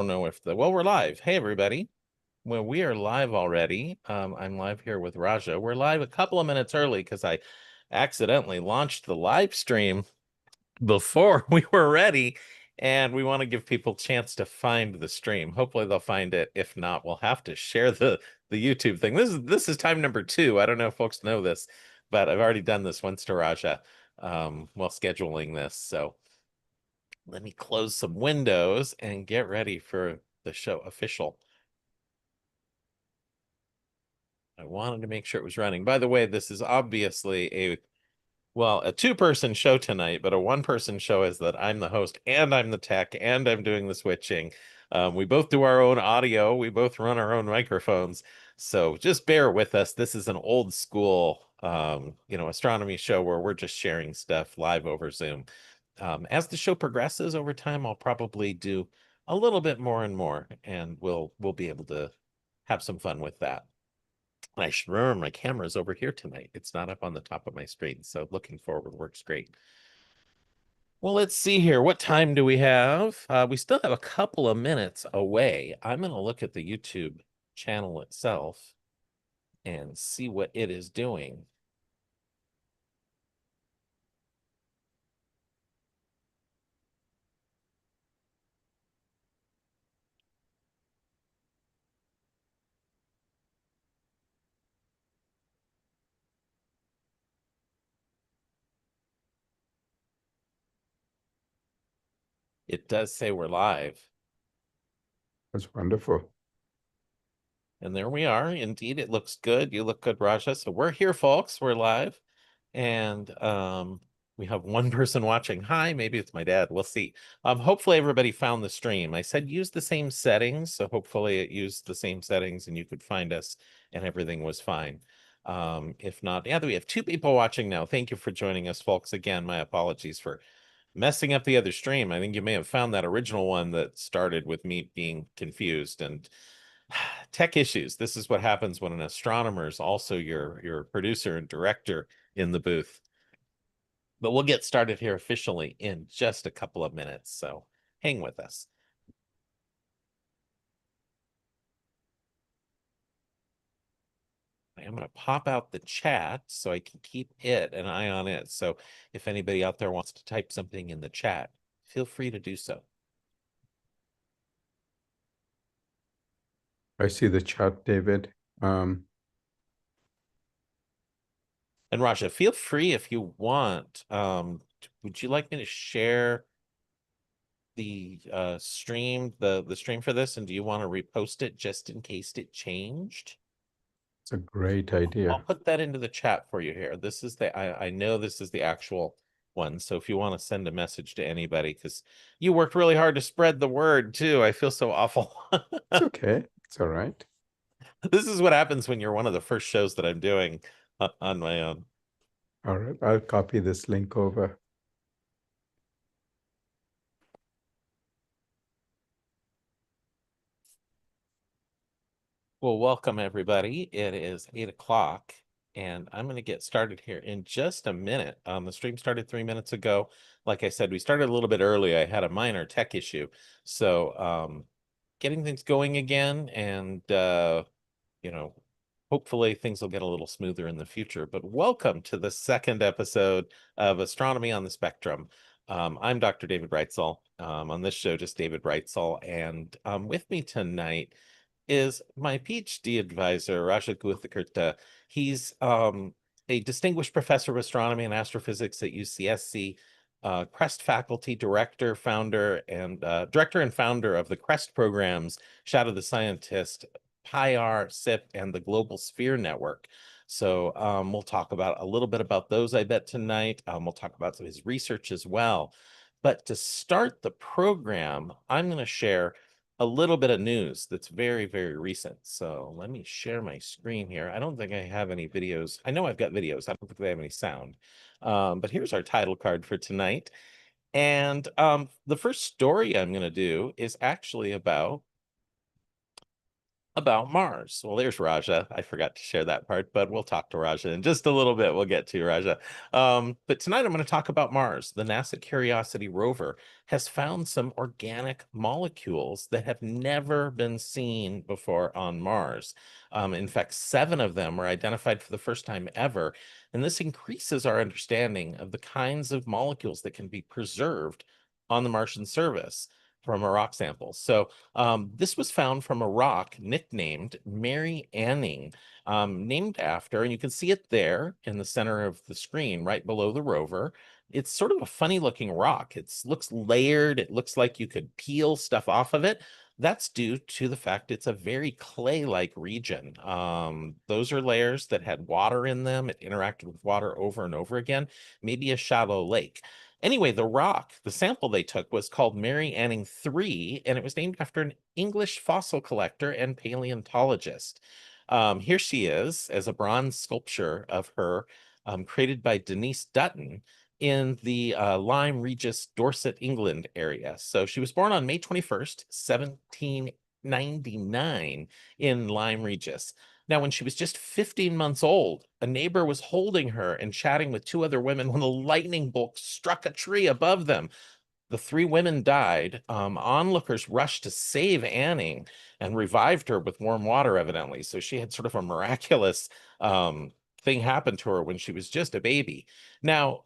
don't know if well, we're live. Hey, everybody. Well, we are live already. I'm live here with Raja. We're live a couple of minutes early because I accidentally launched the live stream before we were ready, and we want to give people a chance to find the stream. Hopefully they'll find it. If not, we'll have to share the YouTube thing. This is time number 2. I don't know if folks know this, but I've already done this once to Raja while scheduling this. So let me close some windows and get ready for the show official. I wanted to make sure it was running. By the way, this is obviously a 2-person show tonight, but a 1-person show is that I'm the host and I'm the tech and I'm doing the switching. We both do our own audio. We both run our own microphones. So just bear with us. This is an old school, astronomy show where we're just sharing stuff live over Zoom. As the show progresses over time, I'll probably do a little bit more and more, and we'll be able to have some fun with that. And I should remember my camera is over here tonight. It's not up on the top of my screen, so looking forward works great. Well, let's see here. What time do we have? We still have a couple of minutes away. I'm going to look at the YouTube channel itself and see what it is doing. It does say we're live. That's wonderful. And there we are. Indeed, it looks good. You look good, Raja. So we're here, folks. We're live. And we have one person watching. Hi, maybe it's my dad. We'll see. Hopefully everybody found the stream. I said use the same settings. So hopefully it used the same settings and you could find us and everything was fine. If not, yeah, we have 2 people watching now. Thank you for joining us, folks. Again, my apologies for messing up the other stream. I think you may have found that original one that started with me being confused and tech issues. This is what happens when an astronomer is also your producer and director in the booth. But we'll get started here officially in just a couple of minutes, so hang with us. I'm going to pop out the chat so I can keep an eye on it. So if anybody out there wants to type something in the chat, feel free to do so. I see the chat, David. And Raja, feel free if you want. Would you like me to share the stream, the stream for this, and do you want to repost it just in case it changed? It's a great I'll idea. put that into the chat for you here. This is I know this is the actual one. So if you want to send a message to anybody, because you worked really hard to spread the word too. I feel so awful. It's okay. It's all right. This is what happens when you're one of the first shows that I'm doing on my own. All right. I'll copy this link over. Well, welcome everybody. It is 8 o'clock and I'm going to get started here in just a minute. The stream started 3 minutes ago. Like I said, we started a little bit early. I had a minor tech issue. So getting things going again and, hopefully things will get a little smoother in the future. But welcome to the second episode of Astronomy on the Spectrum. I'm Dr. David Breitzel. On this show, just David Breitzel. And with me tonight is my PhD advisor, Guha Thakurta. He's a distinguished professor of astronomy and astrophysics at UCSC, CREST faculty director, director and founder of the CREST programs, Shadow the Scientist, PIR, SIP, and the Global Sphere Network. So we'll talk about a little bit about those, I bet, tonight. We'll talk about some of his research as well. But to start the program, I'm going to share a little bit of news that's very, very recent. So let me share my screen here. I don't think I have any videos. I know I've got videos. I don't think they have any sound. But here's our title card for tonight. And the first story I'm going to do is actually about about Mars. Well, there's Raja. I forgot to share that part, but we'll talk to Raja in just a little bit. We'll get to Raja. But tonight I'm going to talk about Mars. The NASA Curiosity rover has found some organic molecules that have never been seen before on Mars. In fact, 7 of them were identified for the first time ever. And this increases our understanding of the kinds of molecules that can be preserved on the Martian surface from a rock sample. So this was found from a rock nicknamed Mary Anning, named after, and you can see it there in the center of the screen, right below the rover. It's sort of a funny looking rock. It looks layered. It looks like you could peel stuff off of it. That's due to the fact it's a very clay-like region. Those are layers that had water in them. It interacted with water over and over again, maybe a shallow lake. Anyway, the rock, the sample they took was called Mary Anning 3, and it was named after an English fossil collector and paleontologist. Here she is as a bronze sculpture of her, created by Denise Dutton in the Lyme Regis, Dorset, England area. So she was born on May 21st, 1799 in Lyme Regis. Now, when she was just 15 months old, a neighbor was holding her and chatting with 2 other women when a lightning bolt struck a tree above them. The 3 women died. Onlookers rushed to save Anning and revived her with warm water, evidently. So she had sort of a miraculous thing happen to her when she was just a baby. Now,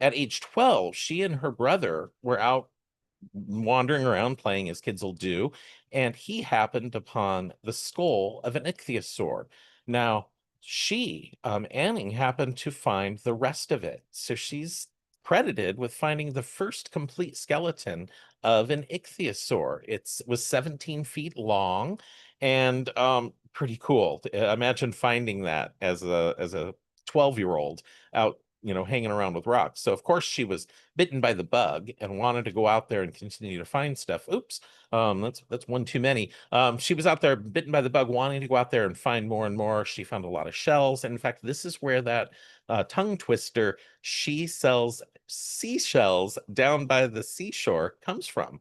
at age 12, she and her brother were out wandering around playing as kids will do, and he happened upon the skull of an ichthyosaur. Now, Anning, happened to find the rest of it. So she's credited with finding the first complete skeleton of an ichthyosaur. It was 17 feet long and pretty cool. Imagine finding that as a 12-year-old out, hanging around with rocks. So of course she was bitten by the bug and wanted to go out there and continue to find stuff. Oops, that's one too many. She was out there bitten by the bug, wanting to go out there and find more and more. She found a lot of shells. And in fact, this is where that tongue twister, she sells seashells down by the seashore, comes from.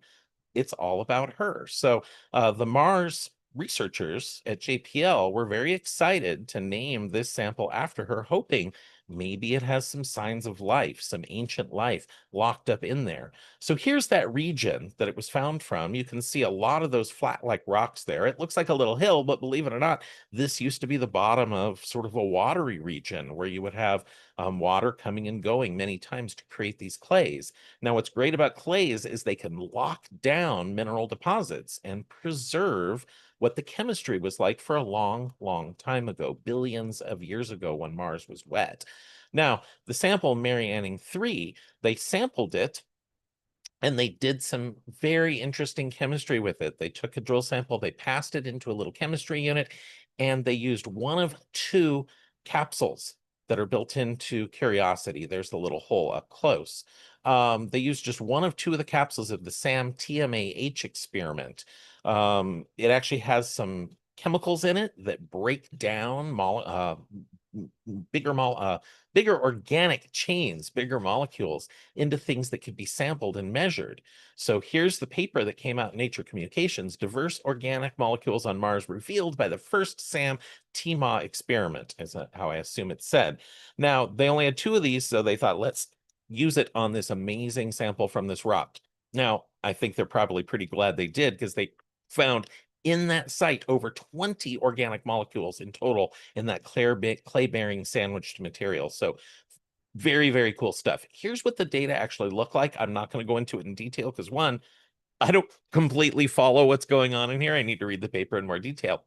It's all about her. So the Mars researchers at JPL were very excited to name this sample after her, hoping maybe it has some signs of life, some ancient life locked up in there. So here's that region that it was found from. You can see a lot of those flat like rocks there. It looks like a little hill, but believe it or not, this used to be the bottom of sort of a watery region where you would have water coming and going many times to create these clays. Now, what's great about clays is they can lock down mineral deposits and preserve what the chemistry was like for a long, long time ago, billions of years ago when Mars was wet. Now, the sample Mary Anning 3, they sampled it and they did some very interesting chemistry with it. They took a drill sample, they passed it into a little chemistry unit, and they used one of 2 capsules that are built into Curiosity. There's the little hole up close. They used just one of 2 of the capsules of the SAM TMAH experiment. It actually has some chemicals in it that break down bigger organic chains, bigger molecules into things that could be sampled and measured. So here's the paper that came out in Nature Communications: Diverse Organic Molecules on Mars Revealed by the First SAM TMA Experiment, is how I assume it's said. Now, they only had 2 of these, so they thought, let's use it on this amazing sample from this rock. Now, I think they're probably pretty glad they did, because they found in that site over 20 organic molecules in total in that clay-bearing sandwiched material. So very, very cool stuff. Here's what the data actually look like. I'm not going to go into it in detail because, one, I don't completely follow what's going on in here. I need to read the paper in more detail.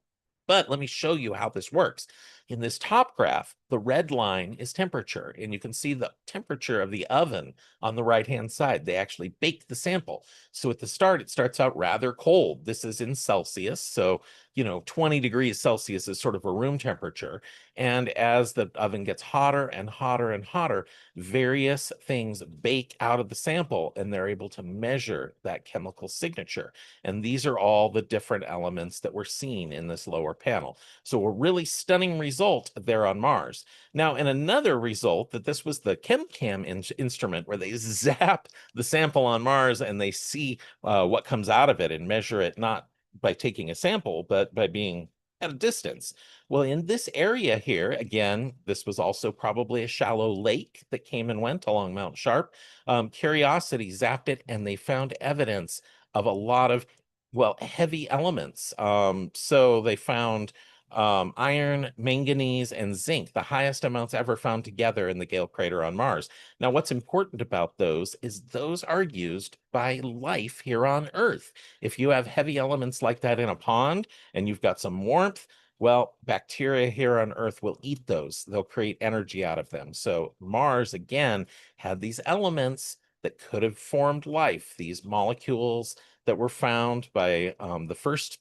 But let me show you how this works. In this top graph, the red line is temperature, and you can see the temperature of the oven on the right-hand side. They actually bake the sample. So at the start, it starts out rather cold. This is in Celsius. So, 20 degrees Celsius is sort of a room temperature. And as the oven gets hotter and hotter and hotter, various things bake out of the sample, and they're able to measure that chemical signature. And these are all the different elements that we're seeing in this lower panel. So a really stunning result there on Mars. Now, in another result, that this was the ChemCam instrument where they zap the sample on Mars and they see what comes out of it and measure it not by taking a sample, but by being at a distance. Well, in this area here, again, this was also probably a shallow lake that came and went along Mount Sharp. Curiosity zapped it, and they found evidence of a lot of, well, heavy elements. So they found iron, manganese, and zinc, the highest amounts ever found together in the Gale crater on Mars. Now, what's important about those is those are used by life here on Earth. If you have heavy elements like that in a pond and you've got some warmth, well, bacteria here on Earth will eat those. They'll create energy out of them. So Mars, again, had these elements that could have formed life, these molecules that were found by the first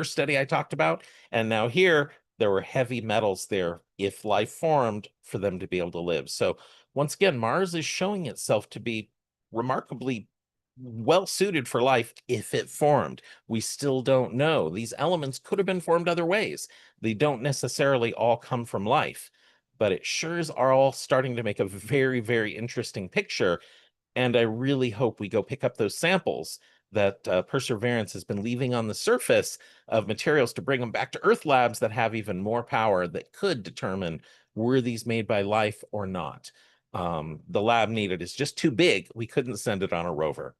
study I talked about. And now here, there were heavy metals there if life formed for them to be able to live. So once again, Mars is showing itself to be remarkably well suited for life if it formed. We still don't know. These elements could have been formed other ways. They don't necessarily all come from life, but it sure is all starting to make a very, very interesting picture. And I really hope we go pick up those samples that Perseverance has been leaving on the surface of materials to bring them back to Earth labs that have even more power that could determine were these made by life or not. The lab needed is just too big. We couldn't send it on a rover.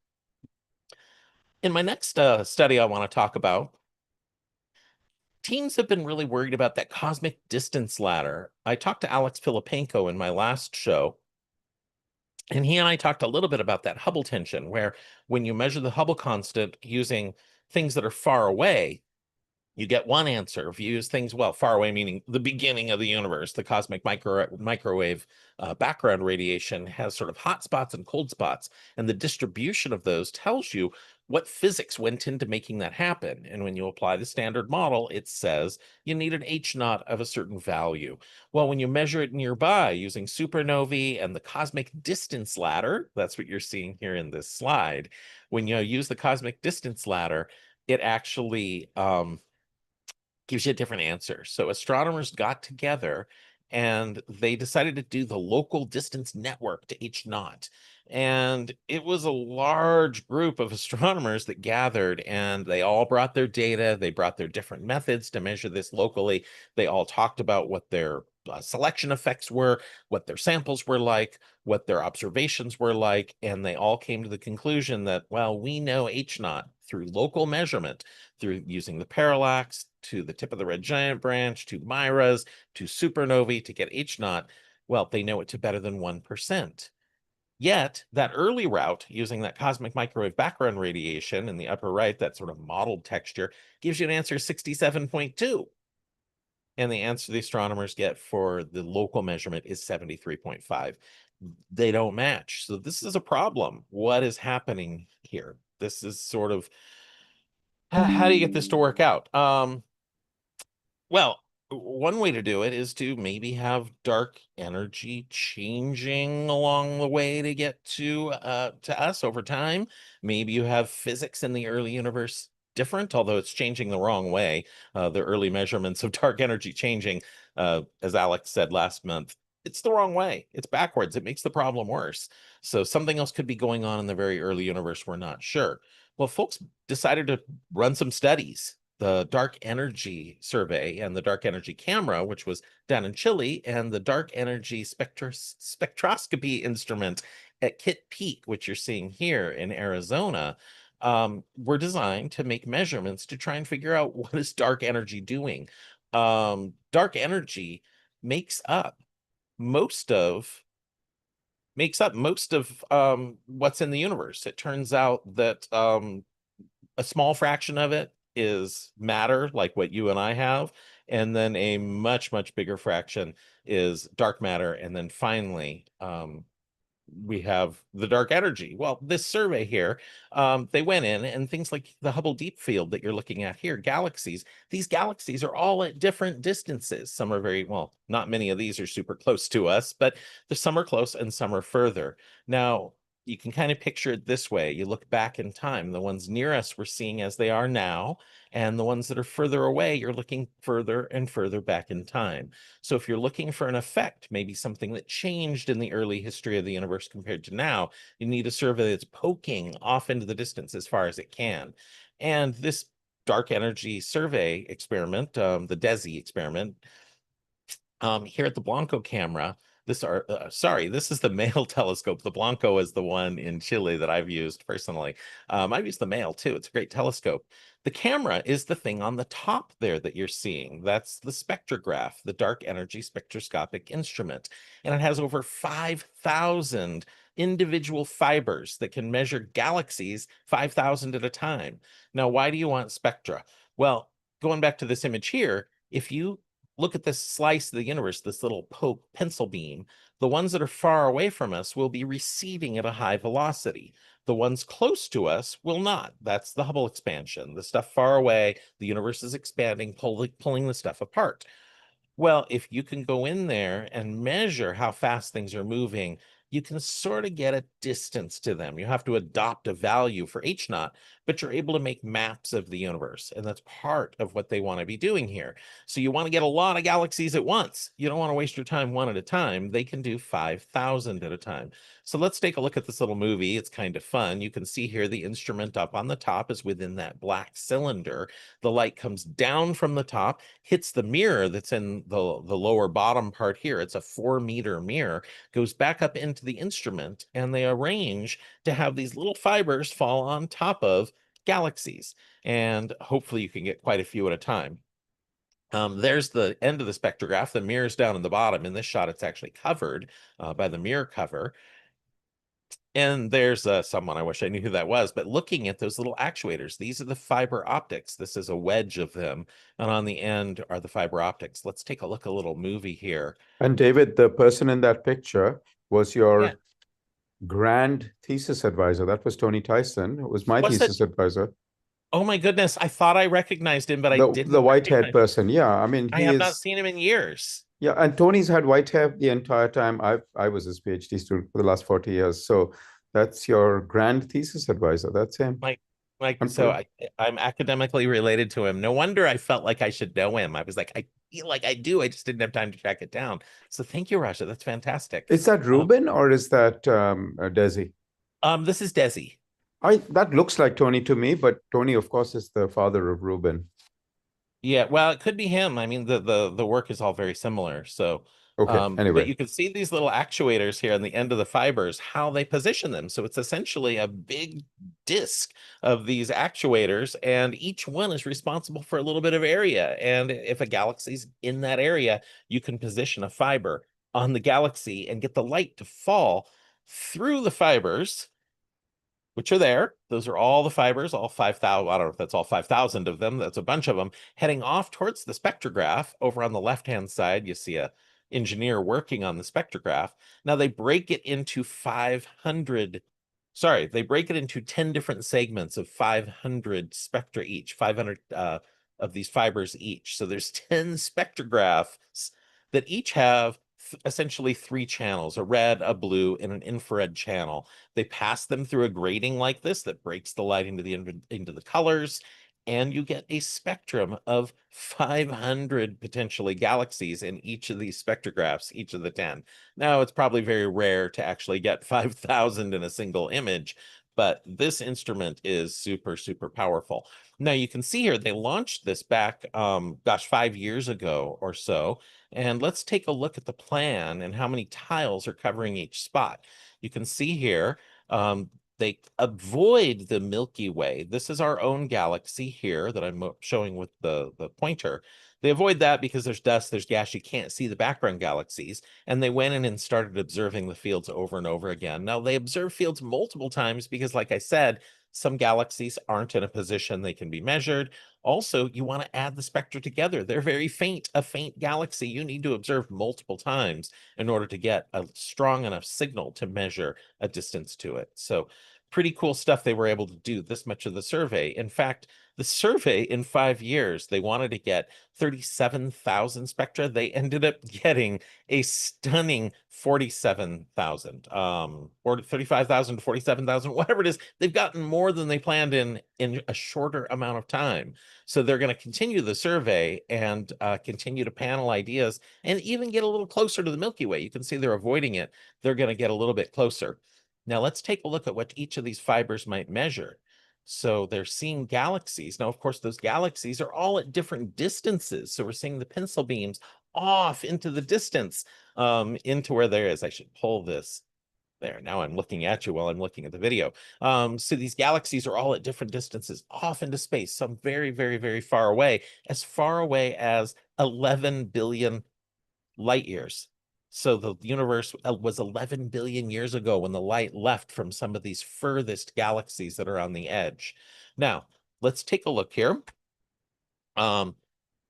In my next study I want to talk about, teams have been really worried about that cosmic distance ladder. I talked to Alex Filipenko in my last show, and he and I talked a little bit about that Hubble tension, where when you measure the Hubble constant using things that are far away, you get one answer. If you use things, well, far away meaning the beginning of the universe, the cosmic microwave background radiation has sort of hot spots and cold spots, and the distribution of those tells you what physics went into making that happen. And when you apply the standard model, it says you need an H naught of a certain value. Well, when you measure it nearby using supernovae and the cosmic distance ladder, that's what you're seeing here in this slide. When you use the cosmic distance ladder, it actually gives you a different answer. So astronomers got together and they decided to do the local distance network to H naught. And it was a large group of astronomers that gathered, and they all brought their data. They brought their different methods to measure this locally. They all talked about what their selection effects were, what their samples were like, what their observations were like. And they all came to the conclusion that, well, we know H naught through local measurement, through using the parallax to the tip of the red giant branch, to Miras, to supernovae to get H naught. Well, they know it to better than 1%. Yet that early route using that cosmic microwave background radiation in the upper right, that sort of mottled texture, gives you an answer 67.2. And the answer the astronomers get for the local measurement is 73.5. They don't match. So this is a problem. What is happening here? This is sort of how do you get this to work out? Well, one way to do it is to maybe have dark energy changing along the way to get to us over time. Maybe you have physics in the early universe different, although it's changing the wrong way. The early measurements of dark energy changing, as Alex said last month, it's the wrong way. It's backwards. It makes the problem worse. So something else could be going on in the very early universe. We're not sure. Well, folks decided to run some studies, the dark energy survey and the dark energy camera, which was down in Chile, and the dark energy spectroscopy instrument at Kitt Peak, which you're seeing here in Arizona, were designed to make measurements to try and figure out what is dark energy doing. Dark energy makes up most of what's in the universe. It turns out that a small fraction of it is matter, like what you and I have, and then a much, much bigger fraction is dark matter, and then finally, we have the dark energy. Well, this survey here, they went in and things like the Hubble Deep Field that you're looking at here, galaxies, these galaxies are all at different distances. Some are very, well, not many of these are super close to us, but some are close and some are further. Now, you can kind of picture it this way. You look back in time, the ones near us we're seeing as they are now, and the ones that are further away, you're looking further and further back in time. So if you're looking for an effect, maybe something that changed in the early history of the universe compared to now, you need a survey that's poking off into the distance as far as it can. And this dark energy survey experiment, the DESI experiment, here at the Blanco camera. This is the Male telescope. The Blanco is the one in Chile that I've used personally. I've used the Male too. It's a great telescope. The camera is the thing on the top there that you're seeing. That's the spectrograph, the dark energy spectroscopic instrument. And it has over 5,000 individual fibers that can measure galaxies 5,000 at a time. Now, why do you want spectra? Well, going back to this image here, if you look at this slice of the universe, this little poke pencil beam, the ones that are far away from us will be receding at a high velocity. The ones close to us will not. That's the Hubble expansion. The stuff far away, the universe is expanding, pulling the stuff apart. Well, if you can go in there and measure how fast things are moving, you can sort of get a distance to them. You have to adopt a value for H naught, but you're able to make maps of the universe. And that's part of what they want to be doing here. So you want to get a lot of galaxies at once. You don't want to waste your time one at a time. They can do 5,000 at a time. So let's take a look at this little movie. It's kind of fun. You can see here the instrument up on the top is within that black cylinder. The light comes down from the top, hits the mirror that's in the lower bottom part here. It's a 4-meter mirror, goes back up into the instrument, and they arrange to have these little fibers fall on top of galaxies. And hopefully you can get quite a few at a time. There's the end of the spectrograph. The mirror's down in the bottom. In this shot, it's actually covered by the mirror cover. And there's someone, I wish I knew who that was, but looking at those little actuators, these are the fiber optics. This is a wedge of them. And on the end are the fiber optics. Let's take a look at a little movie here. And David, the person in that picture was Yeah. your grand thesis advisor. That was Tony Tyson. It was my What's that? thesis advisor. Oh my goodness. I thought I recognized him, but I The didn't white-haired recognize him. person. Yeah, I mean, I he have not is. seen him in years. Yeah, and Tony's had white hair the entire time. I was his PhD student for the last 40 years. So that's your grand thesis advisor. That's him. So Unbelievable. I'm academically related to him. No wonder I felt like I should know him. I was like, I feel like I do. I just didn't have time to track it down. So thank you, Raja. That's fantastic. Is that Ruben or is that Desi? This is Desi. That looks like Tony to me, but Tony, of course, is the father of Ruben. Yeah, well, it could be him. I mean, the work is all very similar. So, Okay, but anyway. you can see these little actuators here on the end of the fibers, how they position them. So it's essentially a big disc of these actuators, and each one is responsible for a little bit of area. And if a galaxy's in that area, you can position a fiber on the galaxy and get the light to fall through the fibers, which are there. Those are all the fibers, all 5,000. I don't know if that's all 5,000 of them. That's a bunch of them heading off towards the spectrograph. Over on the left-hand side, you see a engineer working on the spectrograph. Now they break it into 500. Sorry, they break it into 10 different segments of 500 spectra each, 500 of these fibers each. So there's 10 spectrographs that each have essentially 3 channels, a red, a blue, and an infrared channel. They pass them through a grating like this that breaks the light into the colors, and you get a spectrum of 500 potentially galaxies in each of these spectrographs, each of the 10. Now, it's probably very rare to actually get 5,000 in a single image, but this instrument is super, super powerful. Now, you can see here, they launched this back, 5 years ago or so. And let's take a look at the plan and how many tiles are covering each spot. You can see here, they avoid the Milky Way. This is our own galaxy here that I'm showing with the pointer. They avoid that because there's dust, there's gas, you can't see the background galaxies. And they went in and started observing the fields over and over again. Now, they observe fields multiple times because, like I said, some galaxies aren't in a position they can be measured. Also, you want to add the spectra together. They're very faint. A faint galaxy, you need to observe multiple times in order to get a strong enough signal to measure a distance to it. So pretty cool stuff they were able to do this much of the survey. In fact, the survey in 5 years, they wanted to get 37,000 spectra. They ended up getting a stunning 47,000, or 35,000 to 47,000, whatever it is. They've gotten more than they planned in a shorter amount of time. So they're going to continue the survey and continue to panel ideas and even get a little closer to the Milky Way. You can see they're avoiding it. They're going to get a little bit closer. Now let's take a look at what each of these fibers might measure. So they're seeing galaxies. Now, of course, those galaxies are all at different distances. So we're seeing the pencil beams off into the distance, into where there is. I should pull this there. Now I'm looking at you while I'm looking at the video. So these galaxies are all at different distances off into space, some very, very, very far away as 11 billion light years. So the universe was 11 billion years ago when the light left from some of these furthest galaxies that are on the edge. Now, let's take a look here.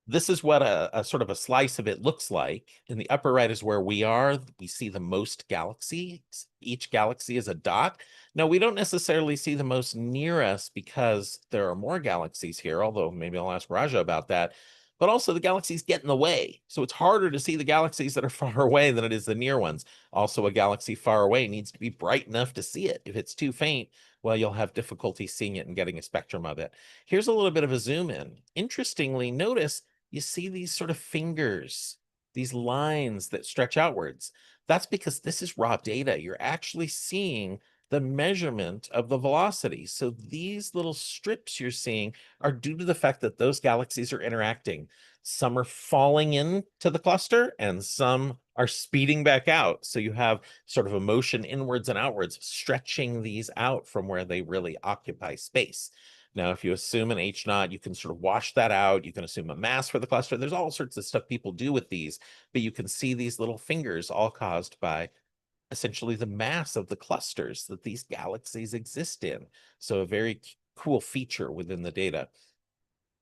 This is what a sort of a slice of it looks like. In the upper right is where we are. We see the most galaxies. Each galaxy is a dot. Now, we don't necessarily see the most near us because there are more galaxies here, although maybe I'll ask Raja about that. But also the galaxies get in the way. So it's harder to see the galaxies that are far away than it is the near ones. Also, a galaxy far away needs to be bright enough to see it. If it's too faint, well, you'll have difficulty seeing it and getting a spectrum of it. Here's a little bit of a zoom in. Interestingly, notice you see these sort of fingers, these lines that stretch outwards. That's because this is raw data. You're actually seeing the measurement of the velocity. So these little strips you're seeing are due to the fact that those galaxies are interacting. Some are falling into the cluster and some are speeding back out. So you have sort of a motion inwards and outwards, stretching these out from where they really occupy space. Now, if you assume an H naught, you can sort of wash that out. You can assume a mass for the cluster. There's all sorts of stuff people do with these, but you can see these little fingers all caused by essentially the mass of the clusters that these galaxies exist in. So a very cool feature within the data.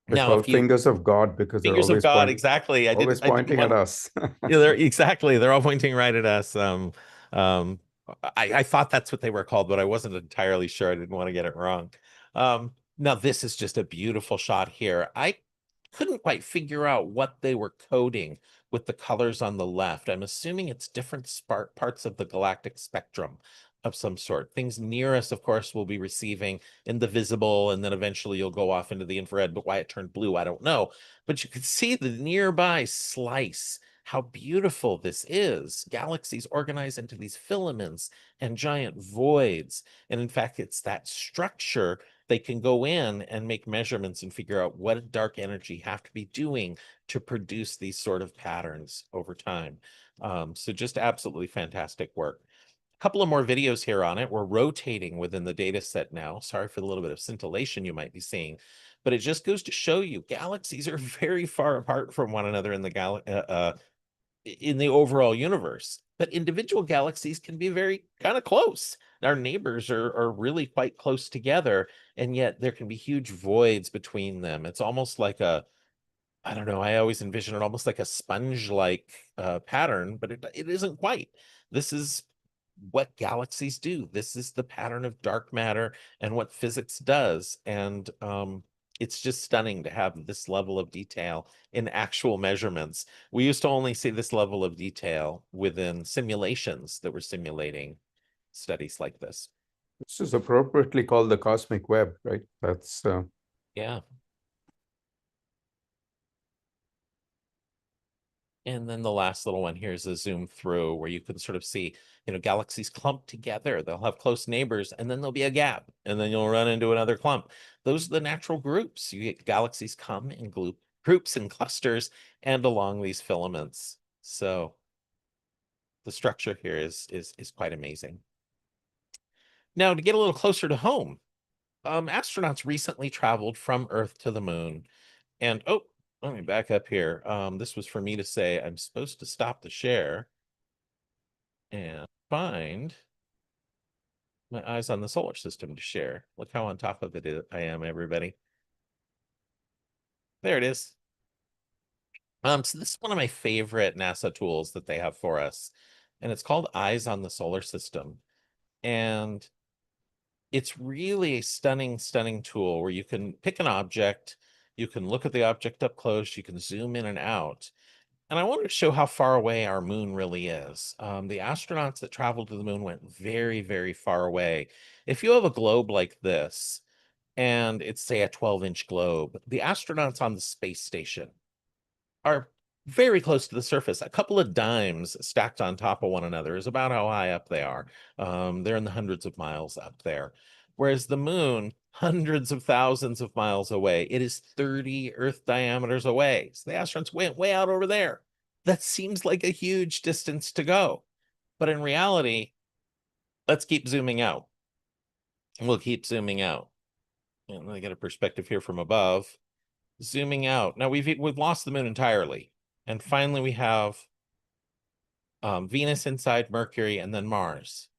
They're Now, if called you fingers of God because they're fingers of God, exactly. always I didn't pointing at want. us. Yeah, they're exactly. They're all pointing right at us. Um, I thought that's what they were called, but I wasn't entirely sure. I didn't want to get it wrong. Now this is just a beautiful shot here. I couldn't quite figure out what they were coding with the colors on the left. I'm assuming it's different parts of the galactic spectrum of some sort. Things near us, of course, will be receiving in the visible, and then eventually you'll go off into the infrared, but why it turned blue, I don't know. But you can see the nearby slice, how beautiful this is. Galaxies organize into these filaments and giant voids. And in fact, it's that structure they can go in and make measurements and figure out what dark energy have to be doing to produce these sort of patterns over time. So just absolutely fantastic work. A couple of more videos here on it. We're rotating within the data set now. Sorry for the little bit of scintillation you might be seeing, but it just goes to show you galaxies are very far apart from one another in the overall universe, but individual galaxies can be very kind of close. Our neighbors are really quite close together, and yet there can be huge voids between them. It's almost like I don't know, I always envision it almost like a sponge-like pattern, but it isn't quite. This is what galaxies do. This is the pattern of dark matter and what physics does. And it's just stunning to have this level of detail in actual measurements. We used to only see this level of detail within simulations that were simulating studies like this. This is appropriately called the cosmic web, right? That's Yeah. And then the last little one here is a zoom through where you can sort of see, galaxies clumped together. They'll have close neighbors, and then there'll be a gap, and then you'll run into another clump. Those are the natural groups. You get galaxies come in groups and clusters and along these filaments. So the structure here is quite amazing. Now, to get a little closer to home, astronauts recently traveled from Earth to the moon. And oh, let me back up here. This was for me to say I'm supposed to stop the share and find my eyes on the solar system to share. Look how on top of it I am, everybody. There it is. So this is one of my favorite NASA tools that they have for us, and it's called Eyes on the Solar System. And it's really a stunning, stunning tool where you can pick an object, you can look at the object up close, you can zoom in and out. And I wanted to show how far away our moon really is. The astronauts that traveled to the moon went very, very far away. If you have a globe like this, and it's, say, a 12-inch globe, the astronauts on the space station are very close to the surface. A couple of dimes stacked on top of one another is about how high up they are. They're in the hundreds of miles up there. Whereas the moon, hundreds of thousands of miles away. It is 30 Earth diameters away. So the astronauts went way out over there. That seems like a huge distance to go. But in reality, let's keep zooming out. We'll keep zooming out. And let me get a perspective here from above. Zooming out. Now we've lost the moon entirely. And finally we have Venus inside, Mercury, and then Mars.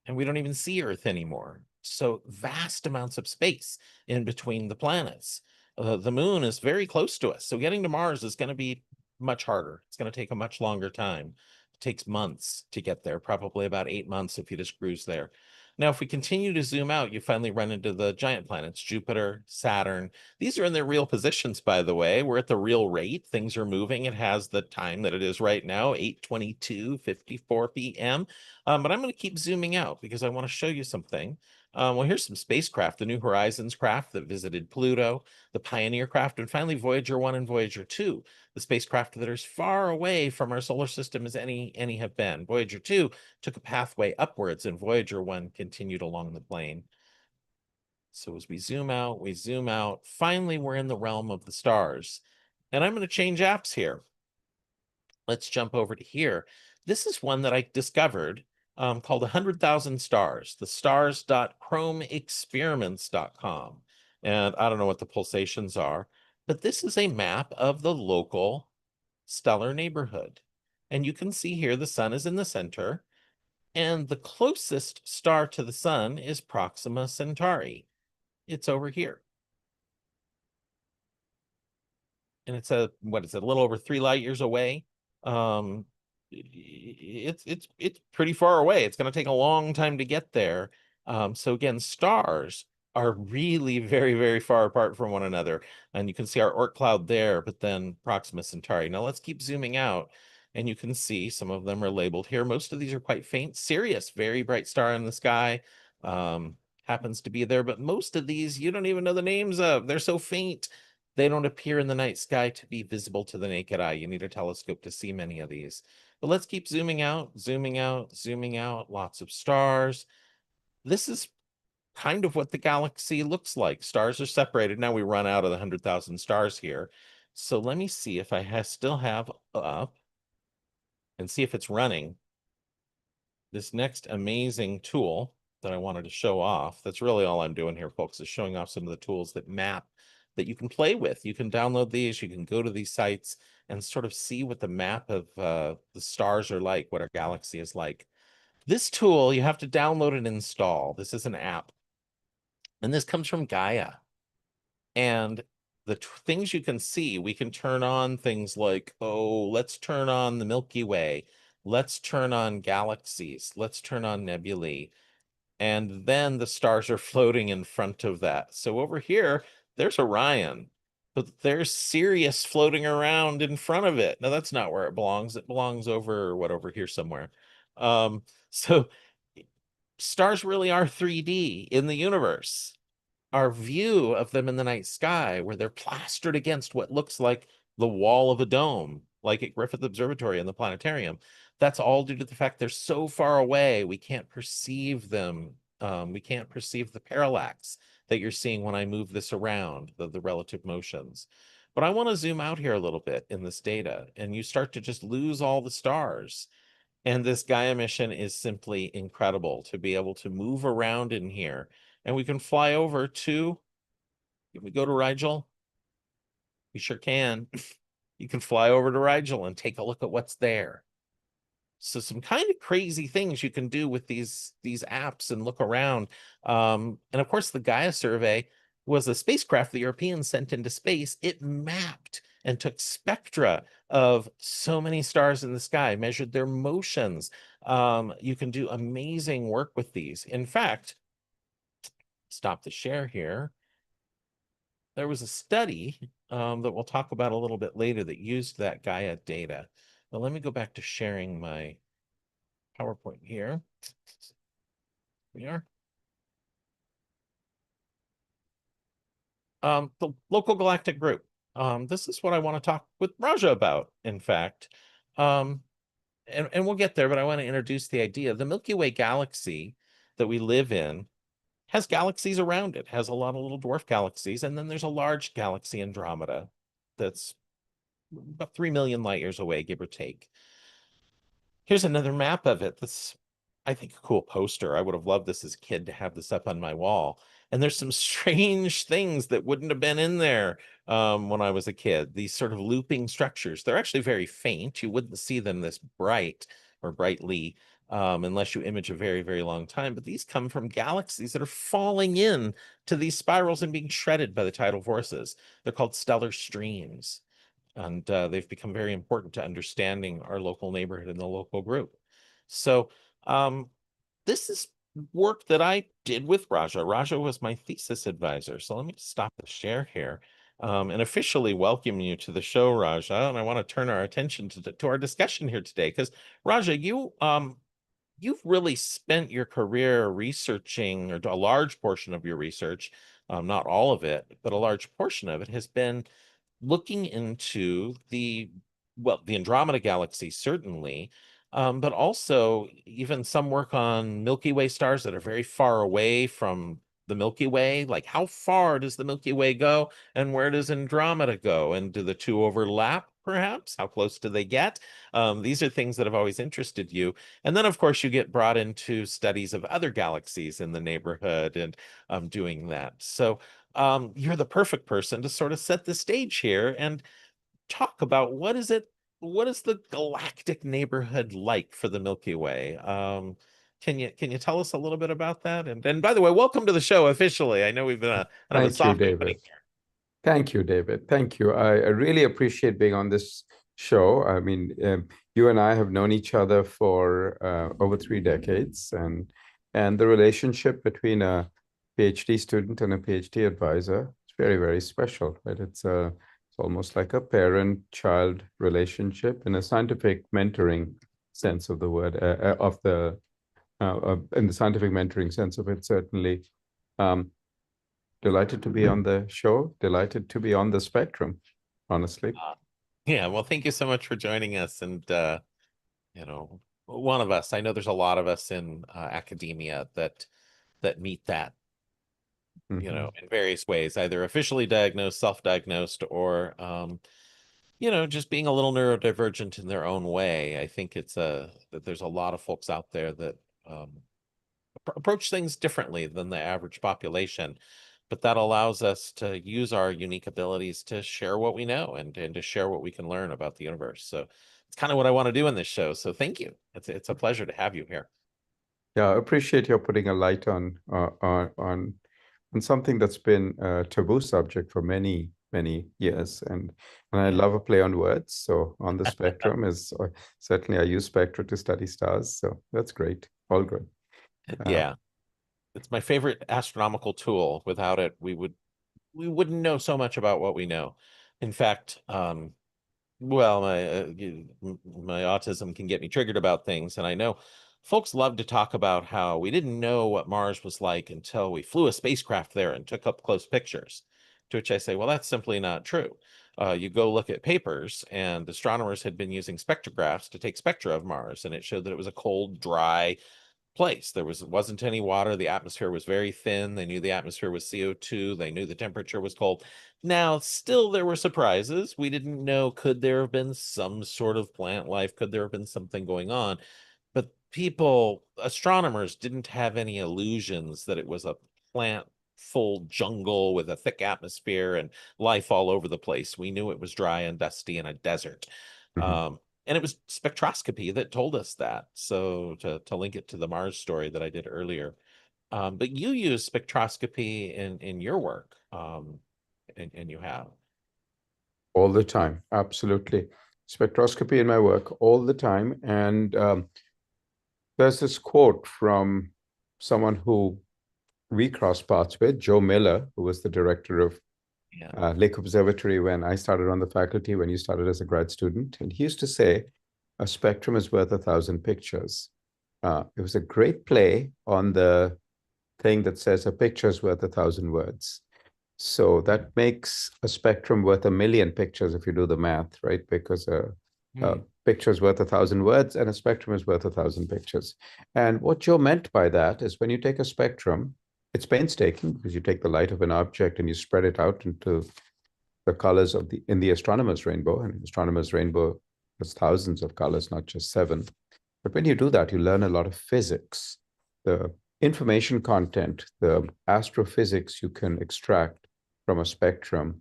And we don't even see Earth anymore. So vast amounts of space in between the planets. The moon is very close to us. So getting to Mars is going to be much harder. It's going to take a much longer time. It takes months to get there, probably about 8 months if you just cruise there. Now, if we continue to zoom out, you finally run into the giant planets, Jupiter, Saturn. These are in their real positions, by the way. We're at the real rate. Things are moving. It has the time that it is right now, 8:22:54 p.m. But I'm going to keep zooming out because I want to show you something. Well, here's some spacecraft, the New Horizons craft that visited Pluto, the Pioneer craft, and finally Voyager 1 and Voyager 2, the spacecraft that are as far away from our solar system as any have been. Voyager 2 took a pathway upwards, and Voyager 1 continued along the plane. So as we zoom out, finally we're in the realm of the stars. And I'm going to change apps here. Let's jump over to here. This is one that I discovered called 100,000 Stars, the stars.chromeexperiments.com. And I don't know what the pulsations are, but this is a map of the local stellar neighborhood. And you can see here the sun is in the center, and the closest star to the sun is Proxima Centauri. It's over here. And it's a little over 3 light years away. It's pretty far away. It's going to take a long time to get there. So again, stars are really very, very far apart from one another. And you can see our Oort cloud there, but then Proxima Centauri. Now let's keep zooming out, and you can see some of them are labeled here. Most of these are quite faint. Sirius, very bright star in the sky, happens to be there, but most of these you don't even know the names of. They're so faint. They don't appear in the night sky to be visible to the naked eye. You need a telescope to see many of these. But let's keep zooming out, zooming out, zooming out. Lots of stars. This is kind of what the galaxy looks like. Stars are separated. Now we run out of the 100,000 stars here. So let me see if I still have up and see if it's running this next amazing tool that I wanted to show off. That's really all I'm doing here, folks, is showing off some of the tools that map that you can play with. You can download these, you can go to these sites and sort of see what the map of the stars are like, what our galaxy is like. This tool, you have to download and install. This is an app. And this comes from Gaia. And the things you can see, we can turn on things like, oh, let's turn on the Milky Way. Let's turn on galaxies. Let's turn on nebulae. And then the stars are floating in front of that. So over here, there's Orion, but there's Sirius floating around in front of it. Now that's not where it belongs. It belongs over here somewhere. So stars really are 3D in the universe. Our view of them in the night sky, where they're plastered against what looks like the wall of a dome, like at Griffith Observatory and the planetarium, that's all due to the fact they're so far away, we can't perceive them. We can't perceive the parallax that you're seeing when I move this around, the relative motions. But I want to zoom out here a little bit in this data, and you start to just lose all the stars. And this Gaia mission is simply incredible to be able to move around in here. And we can fly over to, can we go to Rigel? We sure can. You can fly over to Rigel and take a look at what's there. So some kind of crazy things you can do with these apps and look around. And of course, the Gaia survey was a spacecraft the Europeans sent into space. It mapped and took spectra of so many stars in the sky, measured their motions. You can do amazing work with these. In fact, stop the share here. There was a study that we'll talk about a little bit later that used that Gaia data. But let me go back to sharing my PowerPoint here. We are. The local galactic group. This is what I want to talk with Raja about, in fact. And we'll get there, but I want to introduce the idea. The Milky Way galaxy that we live in has galaxies around it, has a lot of little dwarf galaxies, and then there's a large galaxy, Andromeda, that's about 3 million light years away, give or take. Here's another map of it. This, I think, a cool poster. I would have loved this as a kid to have this up on my wall. And there's some strange things that wouldn't have been in there when I was a kid. These sort of looping structures. They're actually very faint. You wouldn't see them this bright or brightly unless you image a very, very long time. But these come from galaxies that are falling in to these spirals and being shredded by the tidal forces. They're called stellar streams. And they've become very important to understanding our local neighborhood and the local group. So this is work that I did with Raja. Raja was my thesis advisor. So let me stop the share here and officially welcome you to the show, Raja. And I want to turn our attention to our discussion here today, because Raja, you've really spent your career researching, or a large portion of your research, not all of it, but a large portion of it has been looking into the Andromeda galaxy, certainly, but also even some work on Milky Way stars that are very far away from the Milky Way. Like, how far does the Milky Way go, and where does Andromeda go? And do the two overlap, perhaps? How close do they get? These are things that have always interested you. And then, of course, you get brought into studies of other galaxies in the neighborhood and doing that. So you're the perfect person to sort of set the stage here and talk about what is the galactic neighborhood like for the Milky Way? Can you tell us a little bit about that? And by the way, welcome to the show officially. I know we've been kind of a Thank you, soft opening David. Thank you, David. Thank you. I really appreciate being on this show. I mean, you and I have known each other for over 3 decades, and the relationship between a PhD student and a PhD advisor is very, very special, right? It's almost like a parent-child relationship in a scientific mentoring sense of the word, in the scientific mentoring sense of it, certainly. Delighted to be on the show. Delighted to be on the spectrum, honestly. Yeah, well, thank you so much for joining us. And one of us, I know there's a lot of us in academia that meet that, in various ways, either officially diagnosed, self-diagnosed, or just being a little neurodivergent in their own way. I think that there's a lot of folks out there that approach things differently than the average population, but that allows us to use our unique abilities to share what we know and to share what we can learn about the universe. So it's kind of what I want to do in this show. So thank you. It's a pleasure to have you here. Yeah, I appreciate your putting a light on something that's been a taboo subject for many, many years. And I love a play on words. So on the spectrum is certainly I use spectra to study stars. So that's great. All good. Yeah. It's my favorite astronomical tool. Without it, we wouldn't know so much about what we know. In fact, well, my autism can get me triggered about things, and I know folks love to talk about how we didn't know what Mars was like until we flew a spacecraft there and took up close pictures. To which I say, well, that's simply not true. You go look at papers, and astronomers had been using spectrographs to take spectra of Mars, and it showed that it was a cold, dry place. There wasn't any water. The atmosphere was very thin. They knew the atmosphere was CO2. They knew the temperature was cold. Now, still, there were surprises. We didn't know, could there have been some sort of plant life? Could there have been something going on? But astronomers didn't have any illusions that it was a plant-full jungle with a thick atmosphere and life all over the place. We knew it was dry and dusty and a desert. And it was spectroscopy that told us that. So to link it to the Mars story that I did earlier. But you use spectroscopy in your work, and you have. All the time. Absolutely. Spectroscopy in my work all the time. And there's this quote from someone who we crossed paths with, Joe Miller, who was the director of Lake Observatory when I started on the faculty, when you started as a grad student. And he used to say, a spectrum is worth 1,000 pictures. It was a great play on the thing that says a picture is worth 1,000 words. So that makes a spectrum worth 1,000,000 pictures if you do the math, right? Because a picture is worth 1,000 words and a spectrum is worth 1,000 pictures. And what Joe meant by that is when you take a spectrum, it's painstaking because you take the light of an object and you spread it out into the colors of the astronomer's rainbow, and astronomer's rainbow has thousands of colors, not just seven. But when you do that, you learn a lot of physics. The information content, the astrophysics you can extract from a spectrum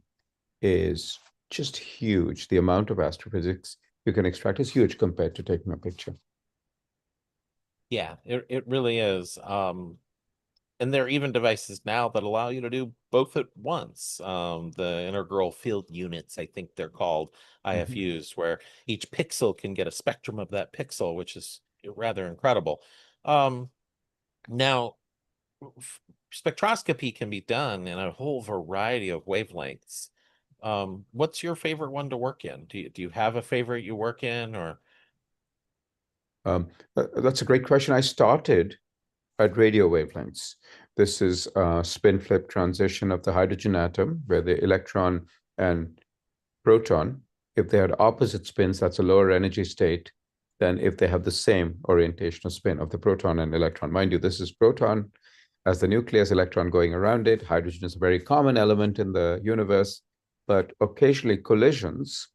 is just huge. The amount of astrophysics you can extract is huge compared to taking a picture. Yeah, it really is. And there are even devices now that allow you to do both at once. The integral field units, I think they're called IFUs, where each pixel can get a spectrum of that pixel, which is rather incredible. Um, Now, spectroscopy can be done in a whole variety of wavelengths. What's your favorite one to work in? Do you have a favorite you work in, or? That's a great question. I started at radio wavelengths. This is a spin flip transition of the hydrogen atom, where the electron and proton, if they had opposite spins, that's a lower energy state than if they have the same orientational spin of the proton and electron. Mind you, this is proton as the nucleus, electron going around it. Hydrogen is a very common element in the universe, but occasionally collisions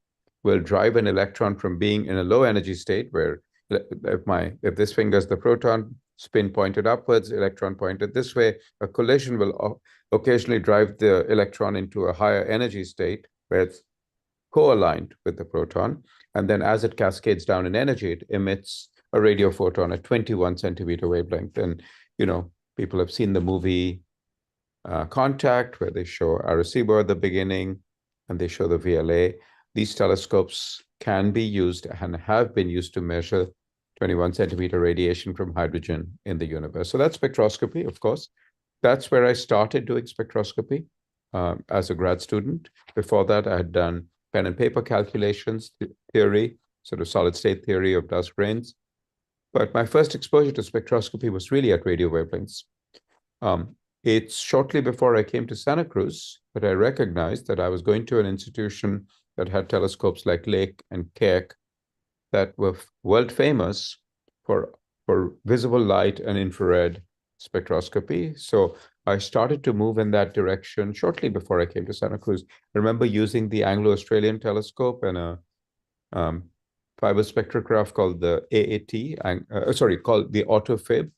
will drive an electron from being in a low energy state where if this finger is the proton, spin pointed upwards, electron pointed this way, a collision will occasionally drive the electron into a higher energy state where it's co-aligned with the proton. And then as it cascades down in energy, it emits a radio photon at 21 centimeter wavelength. And, people have seen the movie Contact, where they show Arecibo at the beginning and they show the VLA. These telescopes can be used and have been used to measure 21 centimeter radiation from hydrogen in the universe. So that's spectroscopy, of course. That's where I started doing spectroscopy as a grad student. Before that, I had done pen and paper calculations, theory, sort of solid state theory of dust grains. But my first exposure to spectroscopy was really at radio wavelengths. It's shortly before I came to Santa Cruz that I recognized that I was going to an institution that had telescopes like Lake and Keck that were world famous for visible light and infrared spectroscopy. So I started to move in that direction shortly before I came to Santa Cruz. I remember using the Anglo-Australian telescope and a fiber spectrograph called the AAT, called the AutoFib,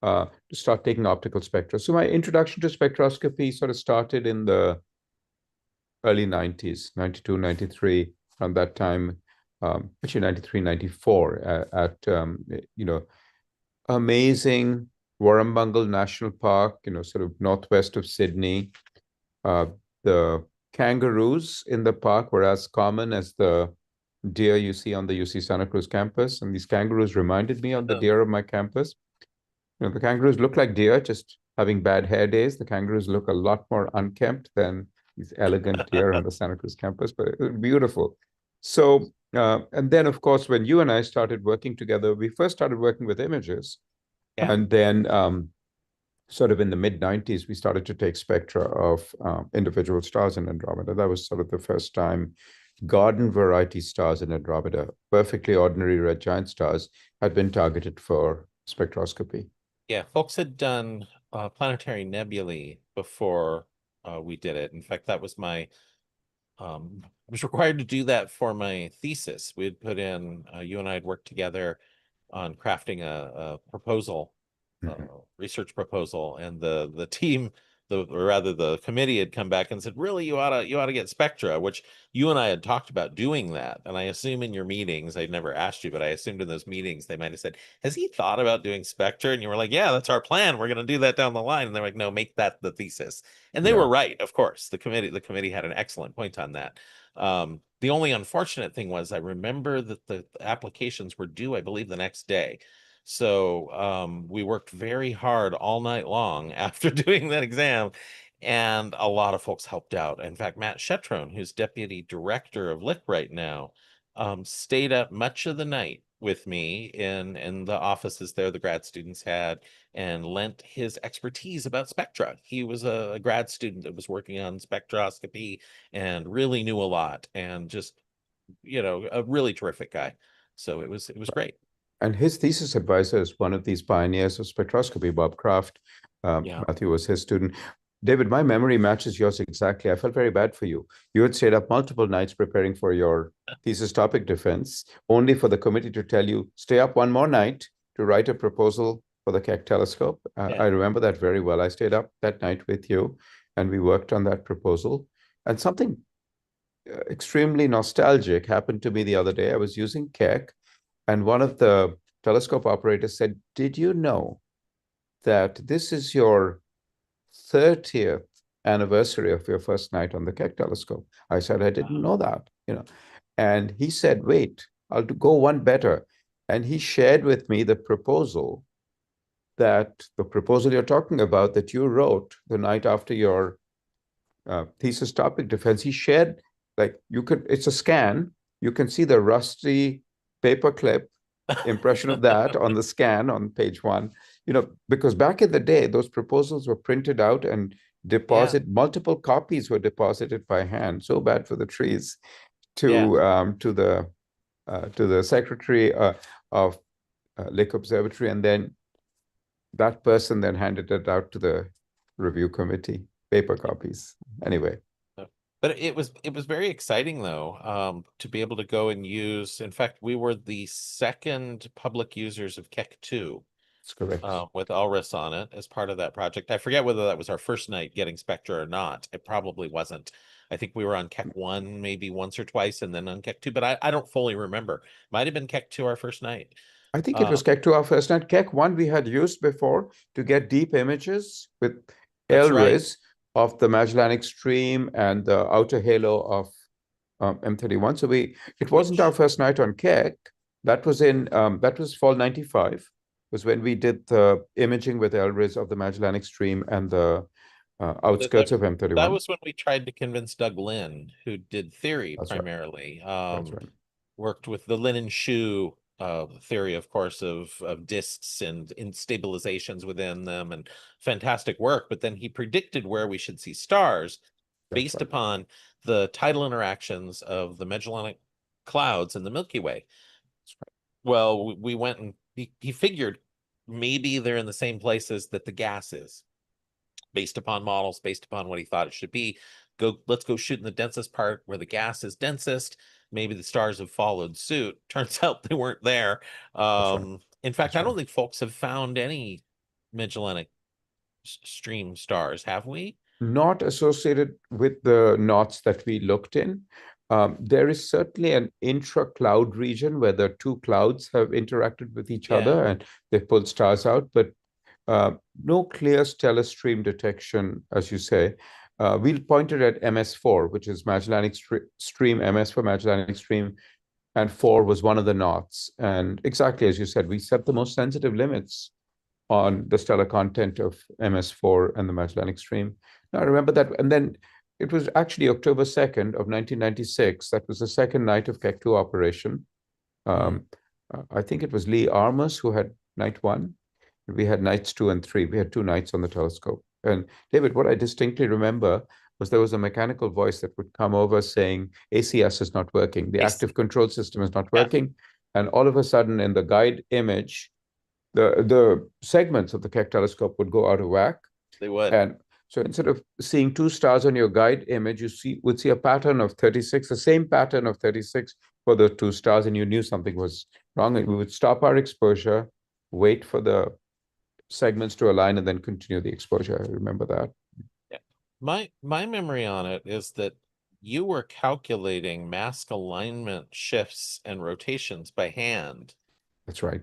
to start taking optical spectra. So my introduction to spectroscopy sort of started in the early 90s, 92, 93, around that time, actually 93, 94, at amazing Warrumbungle National Park, sort of northwest of Sydney. The kangaroos in the park were as common as the deer you see on the UC Santa Cruz campus. And these kangaroos reminded me of the deer of my campus. The kangaroos look like deer, just having bad hair days. The kangaroos look a lot more unkempt than these elegant deer on the Santa Cruz campus, but it was beautiful. So, and then, of course, when you and I started working together, we first started working with images. Yeah. And then sort of in the mid-90s, we started to take spectra of individual stars in Andromeda. That was sort of the first time garden variety stars in Andromeda, perfectly ordinary red giant stars, had been targeted for spectroscopy. Yeah, folks had done planetary nebulae before we did it. In fact, that was I was required to do that for my thesis. We had put in, you and I had worked together on crafting a proposal, research proposal, and the team, or rather the committee, had come back and said, really, you ought to get spectra, which you and I had talked about doing that. And I assume in your meetings, I'd never asked you, but I assumed in those meetings they might have said, has he thought about doing spectra? And you were like, yeah, that's our plan. We're going to do that down the line. And they're like, no, make that the thesis. And they were right, of course. The committee had an excellent point on that. The only unfortunate thing was I remember that the applications were due, I believe, the next day. So we worked very hard all night long after doing that exam, and a lot of folks helped out. In fact, Matt Shetrone, who's deputy director of LIC right now, stayed up much of the night with me in the offices there the grad students had, and lent his expertise about spectra. He was a grad student that was working on spectroscopy and really knew a lot, and just a really terrific guy. So it was great. And his thesis advisor is one of these pioneers of spectroscopy, Bob Kraft. Yeah. Matthew was his student. David, my memory matches yours exactly. I felt very bad for you. You had stayed up multiple nights preparing for your thesis topic defense, only for the committee to tell you, stay up one more night to write a proposal for the Keck telescope. I Yeah. remember that very well. I stayed up that night with you, and we worked on that proposal. And something extremely nostalgic happened to me the other day. I was using Keck, and one of the telescope operators said, "Did you know that this is your 30th anniversary of your first night on the Keck telescope?" I said, "I didn't know that." And he said, "Wait, I'll go one better." And he shared with me the proposal you're talking about that you wrote the night after your thesis topic defense. He shared, like, it's a scan. You can see the rusty paperclip impression of that on the scan on page one. Because back in the day, those proposals were printed out and Yeah. multiple copies were deposited by hand. So bad for the trees Yeah. to the secretary of Lake Observatory, and then that person then handed it out to the review committee, paper copies. Anyway, But it was very exciting though, to be able to go and use. In fact, we were the second public users of Keck 2, that's correct. with Elris on it as part of that project. I forget whether that was our first night getting Spectra or not. It probably wasn't. I think we were on Keck 1 maybe once or twice, and then on Keck 2, but I don't fully remember. Might have been Keck 2 our first night. I think it Uh, was Keck 2 our first night. Keck 1 we had used before to get deep images with that's right. LRIS of the Magellanic Stream and the outer halo of M31. So it wasn't our Which first night on Keck. That was fall 95, was when we did the imaging with LRIS of the Magellanic Stream and the that, that outskirts of that M31. was when we tried to convince Doug Lynn, who did theory That's right. primarily. That's right. Worked with the linen shoe theory, of course, of disks and instabilizations within them, and fantastic work. But then he predicted where we should see stars That's based right. upon the tidal interactions of the Magellanic Clouds and the Milky Way. Well, we went and he figured maybe they're in the same places that the gas is, based upon models, based upon what he thought it should be. Let's go shoot in the densest part where the gas is densest. Maybe the stars have followed suit. Turns out they weren't there. That's right. In fact, That's I right. don't think folks have found any Magellanic stream stars, have we? Not associated with the knots that we looked in. There is certainly an intra-cloud region where the two clouds have interacted with each Yeah. other and they pulled stars out, but no clear stellar stream detection, as you say. We pointed at MS4, which is Magellanic Stream, MS for Magellanic Stream, and 4 was one of the knots. And exactly as you said, we set the most sensitive limits on the stellar content of MS4 and the Magellanic Stream. Now, I remember that. And then it was actually October 2nd of 1996. That was the second night of Keck 2 operation. Hmm. I think it was Lee Armus who had night one. We had nights 2 and 3. We had 2 nights on the telescope. And David, what I distinctly remember was there was a mechanical voice that would come over saying, ACS is not working. The active control system is not Yeah, working. And all of a sudden, in the guide image, the segments of the Keck telescope would go out of whack. they would. And so instead of seeing 2 stars on your guide image, would see a pattern of 36, the same pattern of 36 for the 2 stars, and you knew something was wrong. And we would stop our exposure, wait for the segments to align, and then continue the exposure. I remember that. Yeah. My memory on it is that you were calculating mask alignment shifts and rotations by hand. That's right.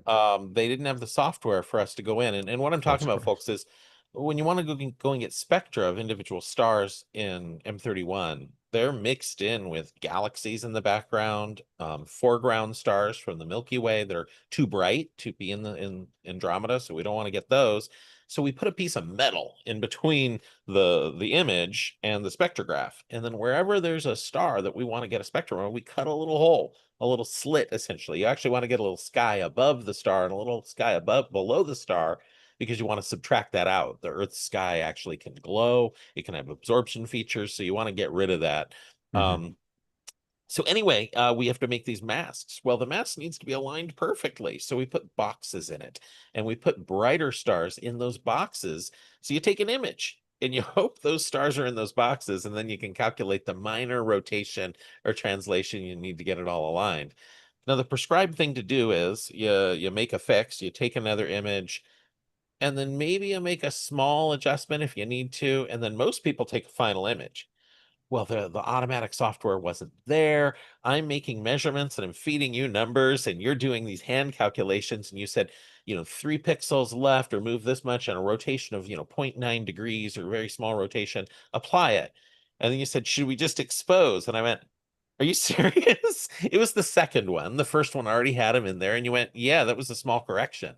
They didn't have the software for us to go in. And what I'm talking That's about, correct. folks, is when you want to go and get spectra of individual stars in M31, they're mixed in with galaxies in the background, foreground stars from the Milky Way that are too bright to be in Andromeda, so we don't want to get those. So we put a piece of metal in between the image and the spectrograph. And then wherever there's a star that we want to get a spectrum on, we cut a little hole, a little slit, essentially. You actually want to get a little sky above the star and a little sky above below the star, because you want to subtract that out. The Earth's sky actually can glow. It can have absorption features, so you want to get rid of that. Mhm. Um, So anyway, we have to make these masks. Well, the mask needs to be aligned perfectly. So we put boxes in it and we put brighter stars in those boxes. So you take an image and you hope those stars are in those boxes, and then you can calculate the minor rotation or translation you need to get it all aligned. Now, the prescribed thing to do is you make a fix, you take another image, and then maybe you make a small adjustment if you need to, and then most people take a final image. Well, the automatic software wasn't there. I'm making measurements and I'm feeding you numbers, and you're doing these hand calculations, and you said, 3 pixels left, or move this much, and a rotation of, 0.9 degrees, or very small rotation, apply it. And then you said, should we just expose? And I went, are you serious? It was the second one. The first one already had him in there, and you went, yeah, that was a small correction.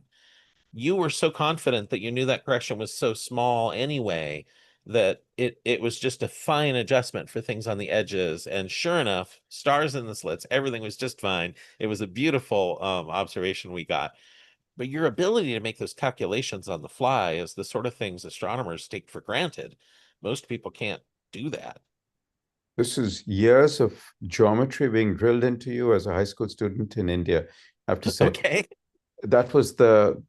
You were so confident that you knew that correction was so small anyway that it was just a fine adjustment for things on the edges. And sure enough, stars in the slits, everything was just fine. It was a beautiful observation we got. But your ability to make those calculations on the fly is the sort of things astronomers take for granted. Most people can't do that. This is years of geometry being drilled into you as a high school student in India. I have to say, Okay. that was the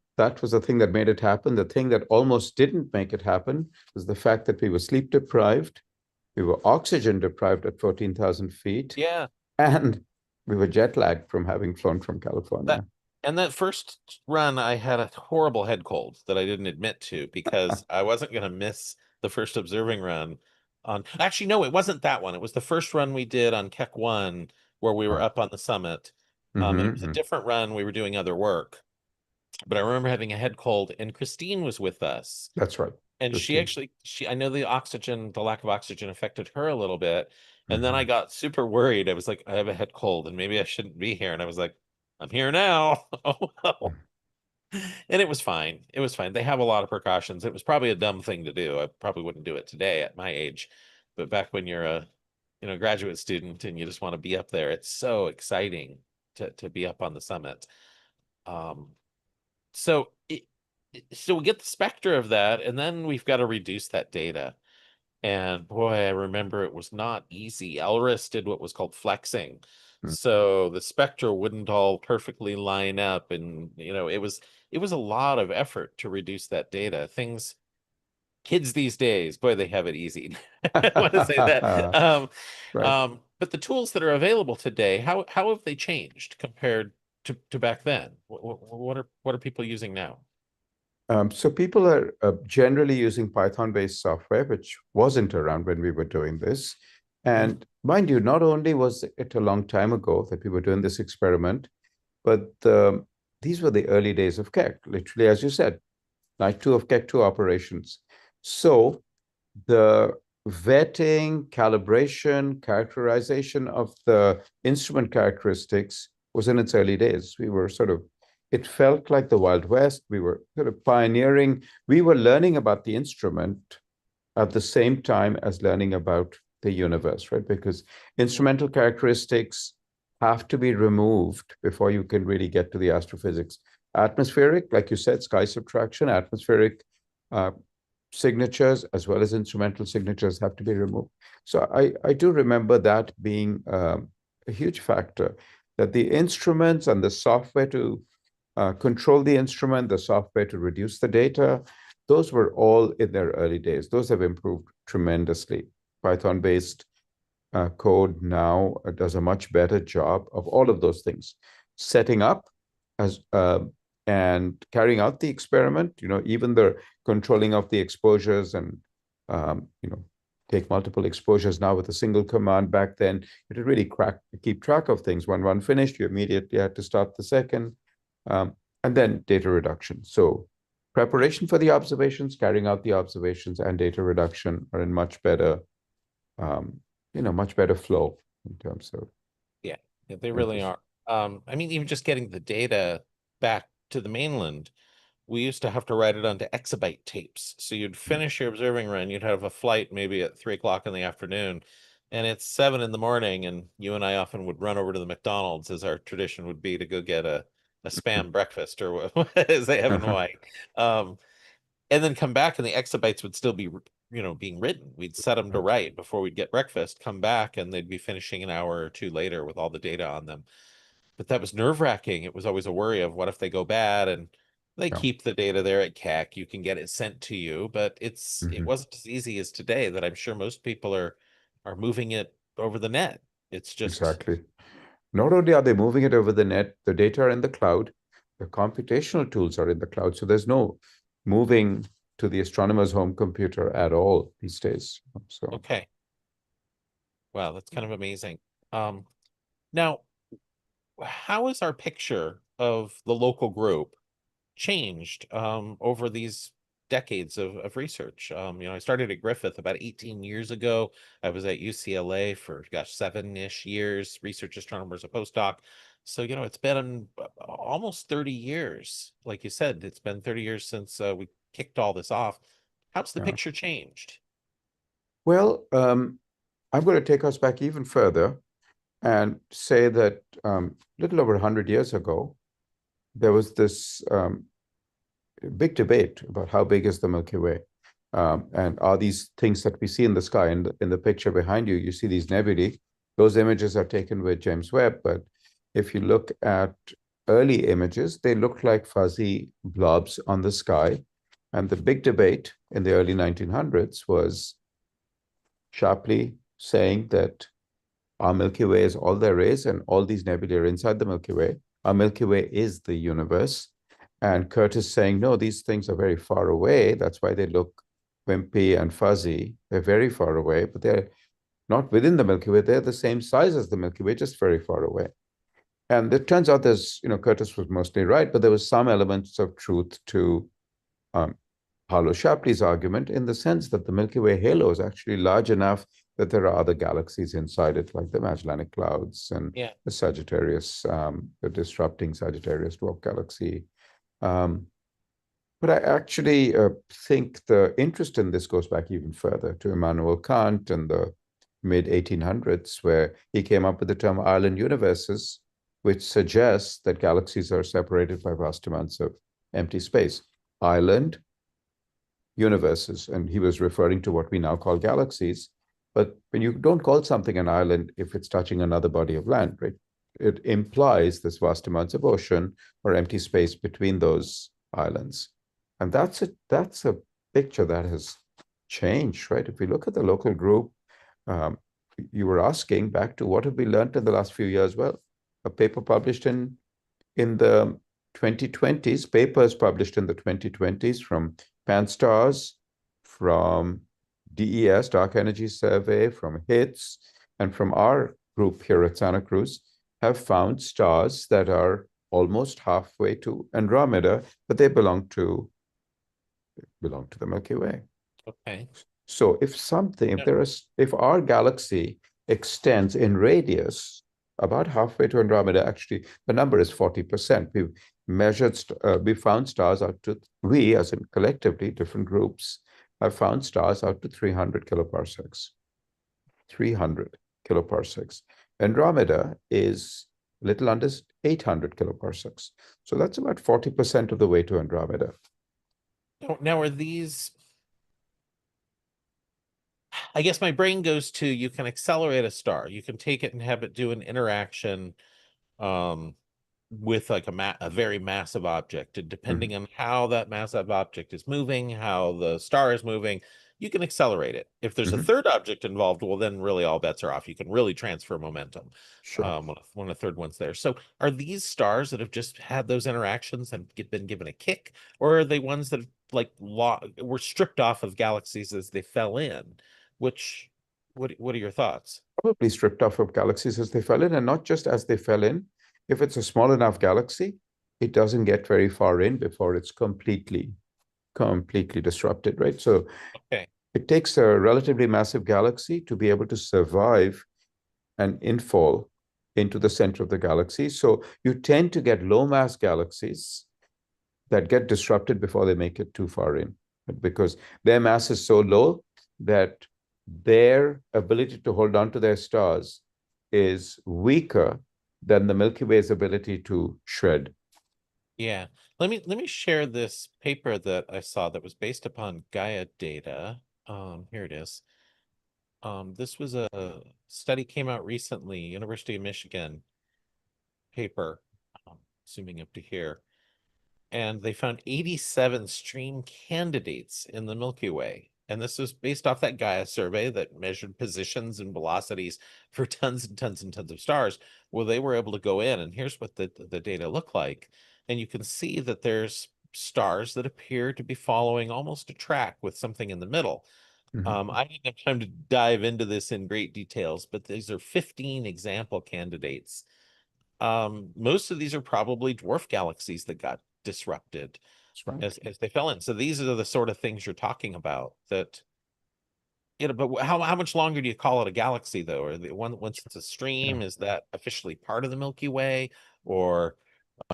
thing that made it happen. The thing that almost didn't make it happen was the fact that we were sleep deprived, we were oxygen deprived at 14,000 feet, Yeah. and we were jet lagged from having flown from That California. and that first run, I had a horrible head cold that I didn't admit to because I wasn't going to miss the first observing run on. Actually, no, it wasn't that one. It was the first run we did on Keck 1 where we were Right. up on the summit. And it was a Mm-hmm. different run. We were doing other work. But I remember having a head cold, and Christine was with us. That's right, And she Christine. actually, I know the lack of oxygen affected her a little bit. And then I Mm-hmm. got super worried. I was like, I have a head cold and maybe I shouldn't be here. And I was like, I'm here now. Oh, well. And it was fine. It was fine. They have a lot of precautions. It was probably a dumb thing to do. I probably wouldn't do it today at my age. But back when you're a, graduate student and you just want to be up there, it's so exciting to be up on the summit. Um, so we get the spectra of that, and then we've got to reduce that data. And boy, I remember it was not easy. Elris did what was called flexing. So the spectra wouldn't all perfectly line up. And it was a lot of effort to reduce that data. Kids these days, boy, they have it easy. I want to say that. Right. But the tools that are available today, how have they changed compared to back then? What are people using now? So people are generally using Python-based software, which wasn't around when we were doing this. Mhm. And mind you, not only was it a long time ago that we were doing this experiment, but these were the early days of Keck, literally, as you said, night two of Keck 2 operations. So the vetting, calibration, characterization of the instrument characteristics was in its early days. We were sort of, it felt like the Wild West. We were sort of pioneering. We were learning about the instrument at the same time as learning about the universe, right? Because instrumental characteristics have to be removed before you can really get to the astrophysics. Atmospheric, like you said, sky subtraction, atmospheric uh, signatures as well as instrumental signatures have to be removed. So I do remember that being a huge factor, that the instruments and the software to control the instrument, the software to reduce the data, those were all in their early days. Those have improved tremendously. Python-based code now does a much better job of all of those things. Setting up as and carrying out the experiment, even the controlling of the exposures and take multiple exposures now with a single command. Back then, you had to really keep track of things. When one finished, you immediately had to start the second, and then data reduction. So preparation for the observations, carrying out the observations, and data reduction are in um, much better flow in terms of Yeah, yeah, they really interest. are. I mean, even just getting the data back to the mainland, we used to have to write it onto exabyte tapes. So you'd finish your observing run, you'd have a flight maybe at 3 o'clock in the afternoon, and it's 7 in the morning, and you and I often would run over to the McDonald's, as our tradition would be, to go get a spam breakfast, or what as they have in Hawaii. Um, and then come back, and the exabytes would still be being written. We'd set them to write before we'd get breakfast, come back, and they'd be finishing an hour or two later with all the data on them. But that was nerve-wracking. It was always a worry of what if they go bad, and they Yeah. keep the data there at CAC. You can get it sent to you, but it Mhm. wasn't as easy as today that I'm sure most people are moving it over the net. It's just Exactly. Not only are they moving it over the net, the data are in the cloud, the computational tools are in the cloud. So there's no moving to the astronomer's home computer at all these days. So, okay. Wow, that's kind of amazing. Now, how is our picture of the local group changed over these decades of research? I started at Griffith about 18 years ago. I was at UCLA for, gosh, 7-ish years, research astronomer as a postdoc. So, it's been almost 30 years. Like you said, it's been 30 years since we kicked all this off. How's the yeah. picture changed? Well, I'm going to take us back even further and say that a little over 100 years ago, there was this big debate about how big is the Milky Way. And are these things that we see in the sky, in the picture behind you, you see these nebulae. Those images are taken with James Webb, but if you look at early images, they look like fuzzy blobs on the sky. And the big debate in the early 1900s was Shapley saying that our Milky Way is all there is, and all these nebulae are inside the Milky Way. Our Milky Way is the universe. And Curtis saying, no, these things are very far away. That's why they look wimpy and fuzzy. They're very far away, but they're not within the Milky Way. They're the same size as the Milky Way, just very far away. And it turns out Curtis was mostly right, but there was some elements of truth to um, Harlow Shapley's argument in the sense that the Milky Way halo is actually large enough that there are other galaxies inside it, like the Magellanic Clouds and Yeah. the Sagittarius, the disrupting Sagittarius dwarf galaxy. Um, but I actually think the interest in this goes back even further to Immanuel Kant and the mid 1800s, where he came up with the term island universes, which suggests that galaxies are separated by vast amounts of empty space. Island universes, and he was referring to what we now call galaxies. But when you don't call something an island if it's touching another body of land, right? It implies this vast amounts of ocean or empty space between those islands. And that's a picture that has changed, right? If we look at the local group, um, you were asking back to what have we learned in the last few years? Well, a paper published in the 2020s, papers published in the 2020s from Pan-STARRS, from DES, Dark Energy Survey, from HITS, and from our group here at Santa Cruz have found stars that are almost halfway to Andromeda, but they belong to the Milky Way. Okay. So Yeah. if our galaxy extends in radius about halfway to Andromeda, actually the number is 40%. We found stars out to, we as in collectively different groups have found stars out to 300 kiloparsecs. 300 kiloparsecs. Andromeda is a little under 800 kiloparsecs. So that's about 40% of the way to Andromeda. Now, are these I guess my brain goes to you can accelerate a star. You can take it and have it do an interaction um with like a very massive object, and Mhm. depending on how that massive object is moving, how the star is moving, you can accelerate it. If there's a Mhm. third object involved, well, then really all bets are off. You can really transfer momentum Sure. when a third one's there. So are these stars that have just had those interactions and been given a kick, or are they ones that like were stripped off of galaxies as they fell in? Which what are your thoughts? Probably stripped off of galaxies as they fell in, and not just as they fell in. If it's a small enough galaxy, it doesn't get very far in before it's completely disrupted, right? So Okay. it takes a relatively massive galaxy to be able to survive an infall into the center of the galaxy. So you tend to get low mass galaxies that get disrupted before they make it too far in, because their mass is so low that their ability to hold on to their stars is weaker than the Milky Way's ability to shred. Yeah. Let me share this paper that I saw that was based upon Gaia data. Here it is. This was a study came out recently, University of Michigan paper, zooming up to here, and they found 87 stream candidates in the Milky Way. And this was based off that Gaia survey that measured positions and velocities for tons and tons and tons of stars. Well, they were able to go in, and here's what the data look like. And you can see that there's stars that appear to be following almost a track with something in the middle. Mhm. I didn't have time to dive into this in great details, but these are 15 example candidates. Most of these are probably dwarf galaxies that got disrupted That's right. as they fell in. So these are the sort of things you're talking about that, but how much longer do you call it a galaxy though? Or the one once it's a Yeah. stream, is that officially part of the Milky Way? Or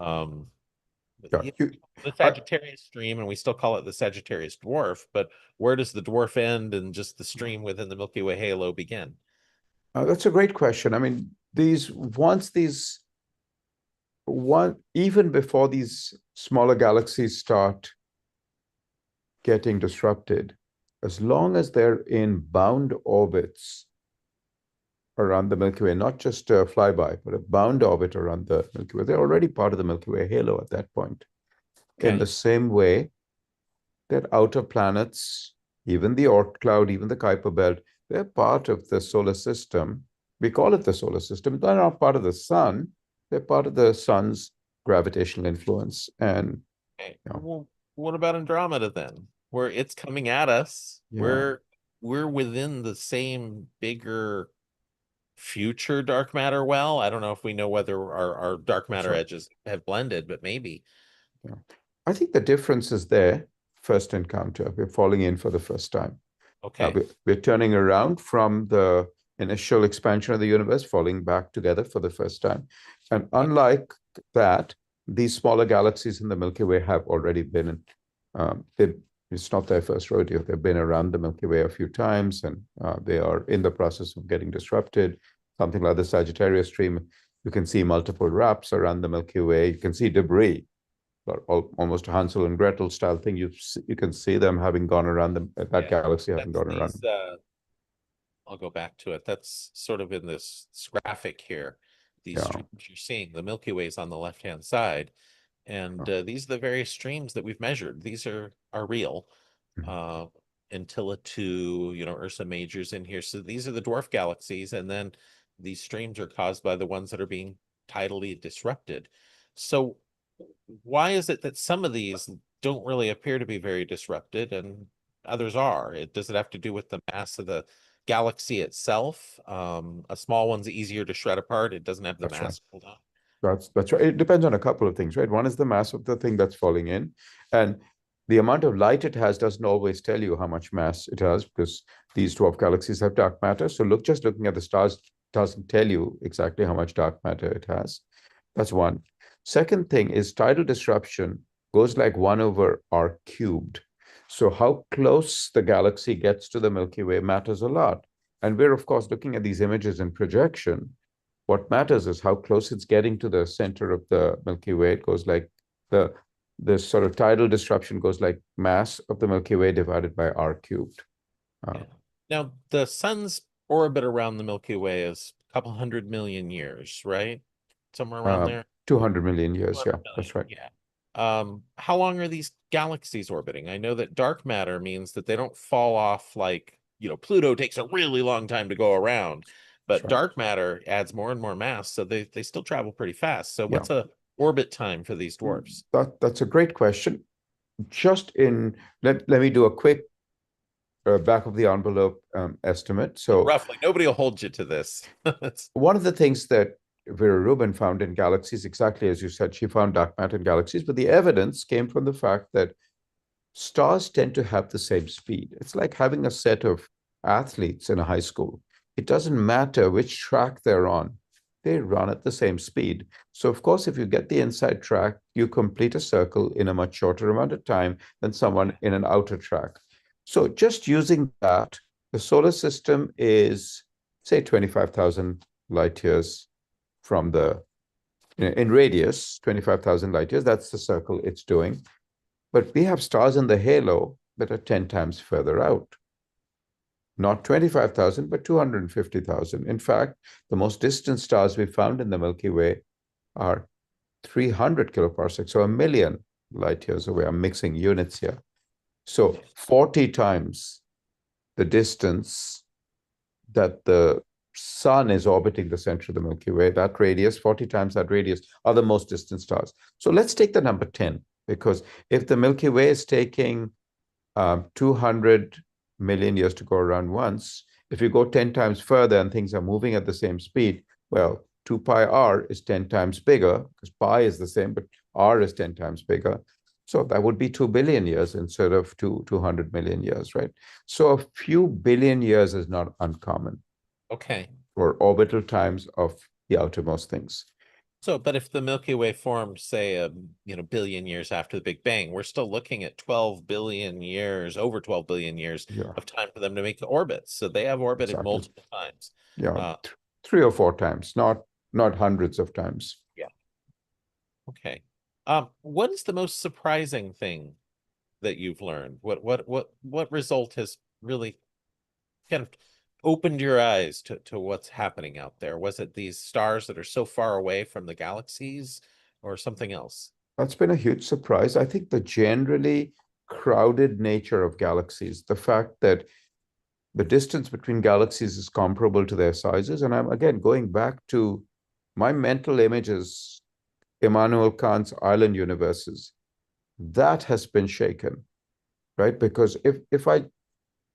um Yeah. the I, Sagittarius stream, and we still call it the Sagittarius dwarf, but where does the dwarf end and just the stream within the Milky Way halo begin? that's a great question. I mean, even before these smaller galaxies start getting disrupted, as long as they're in bound orbits around the Milky Way, not just a flyby, but a bound orbit around the Milky Way, they're already part of the Milky Way halo at that point. In the Okay. same way that outer planets, even the Oort cloud, even the Kuiper belt, they're part of the solar system. We call it the solar system. They're not part of the sun. They're part of the sun's gravitational influence. And Okay. you know, Well, what about Andromeda then? Where it's coming at us, yeah, we're within the same bigger future dark matter well. I don't know if we know whether our dark that's matter right. edges have blended, but maybe. Yeah. I think the difference is there, first encounter. We're falling in for the first time. Okay. We're turning around from the initial expansion of the universe, falling back together for the first time. And Yep. unlike that, these smaller galaxies in the Milky Way have already been, it's not their first rodeo. They've been around the Milky Way a few times, and they are in the process of getting disrupted. Something like the Sagittarius stream, you can see multiple wraps around the Milky Way. You can see debris, almost a Hansel and Gretel style thing. You can see them having gone around that Yeah. galaxy having That's gone around. these I'll go back to it. That's sort of in this graphic here. These Yeah. streams you're seeing, the Milky Way is on the left-hand side, and these are the various streams that we've measured. These are real. Mhm. Uh, Antilla 2, Ursa Major's in here. So these are the dwarf galaxies, and then these streams are caused by the ones that are being tidally disrupted. So why is it that some of these don't really appear to be very disrupted and others are? Does it have to do with the mass of the galaxy itself? A small one's easier to shred apart. It doesn't have the That's right. mass pulled out. That's right. It depends on a couple of things, right? One is the mass of the thing that's falling in, and the amount of light it has doesn't always tell you how much mass it has, because these 12 galaxies have dark matter. So just looking at the stars doesn't tell you exactly how much dark matter it has. That's one. Second thing is tidal disruption goes like 1 over r cubed. So how close the galaxy gets to the Milky Way matters a lot. And we're, of course, looking at these images in projection. What matters is how close it's getting to the center of the Milky Way. It goes like the sort of tidal disruption goes like mass of the Milky Way divided by r cubed. Uh, Yeah. Now, the sun's orbit around the Milky Way is a couple 100 million years, right? Somewhere around uh, there. 200 million years. 200 Yeah, million. that's right. Yeah. How long are these galaxies orbiting? I know that dark matter means that they don't fall off like, Pluto takes a really long time to go around, That's but right. dark matter adds more and more mass, so they still travel pretty fast. So Yeah. what's a orbit time for these dwarfs? That's a great question. Let me do a quick back of the envelope estimate. So Roughly, nobody will hold you to this. one of the things that Vera Rubin found in galaxies, exactly as you said, she found dark matter in galaxies, but the evidence came from the fact that stars tend to have the same speed. It's like having a set of athletes in a high school. It doesn't matter which track they're on, they run at the same speed. So, of course, if you get the inside track, you complete a circle in a much shorter amount of time than someone in an outer track. So, just using that, the solar system is, say, 25,000 light years from in radius, 25,000 light years. That's the circle it's doing. But we have stars in the halo that are 10 times further out. Not 25,000, but 250,000. In fact, the most distant stars we found in the Milky Way are 300 kiloparsecs, so a million light years away. I'm mixing units here. So 40 times the distance that the sun is orbiting the center of the Milky Way, that radius, 40 times that radius, are the most distant stars. So let's take the number 10, because if the Milky Way is taking 200 million years to go around once, if you go 10 times further and things are moving at the same speed, well, 2 pi r is 10 times bigger, because pi is the same, but r is 10 times bigger. So that would be 2 billion years instead of 200 million years, right? So a few billion years is not uncommon Okay. for orbital times of the outermost things. So, but if the Milky Way formed, say, a billion years after the Big Bang, we're still looking at 12 billion years, over 12 billion years Yeah, of time for them to make orbits. So they have orbited exactly. multiple times. Yeah, Uh, 3 or 4 times, not hundreds of times. yeah. Okay. What is the most surprising thing that you've learned? What result has really kind of opened your eyes to what's happening out there? Was it these stars that are so far away from the galaxies or something else? That's been a huge surprise. I think the generally crowded nature of galaxies, the fact that the distance between galaxies is comparable to their sizes. And I'm again going back to my mental images, Immanuel Kant's island universes. That has been shaken, right? Because if I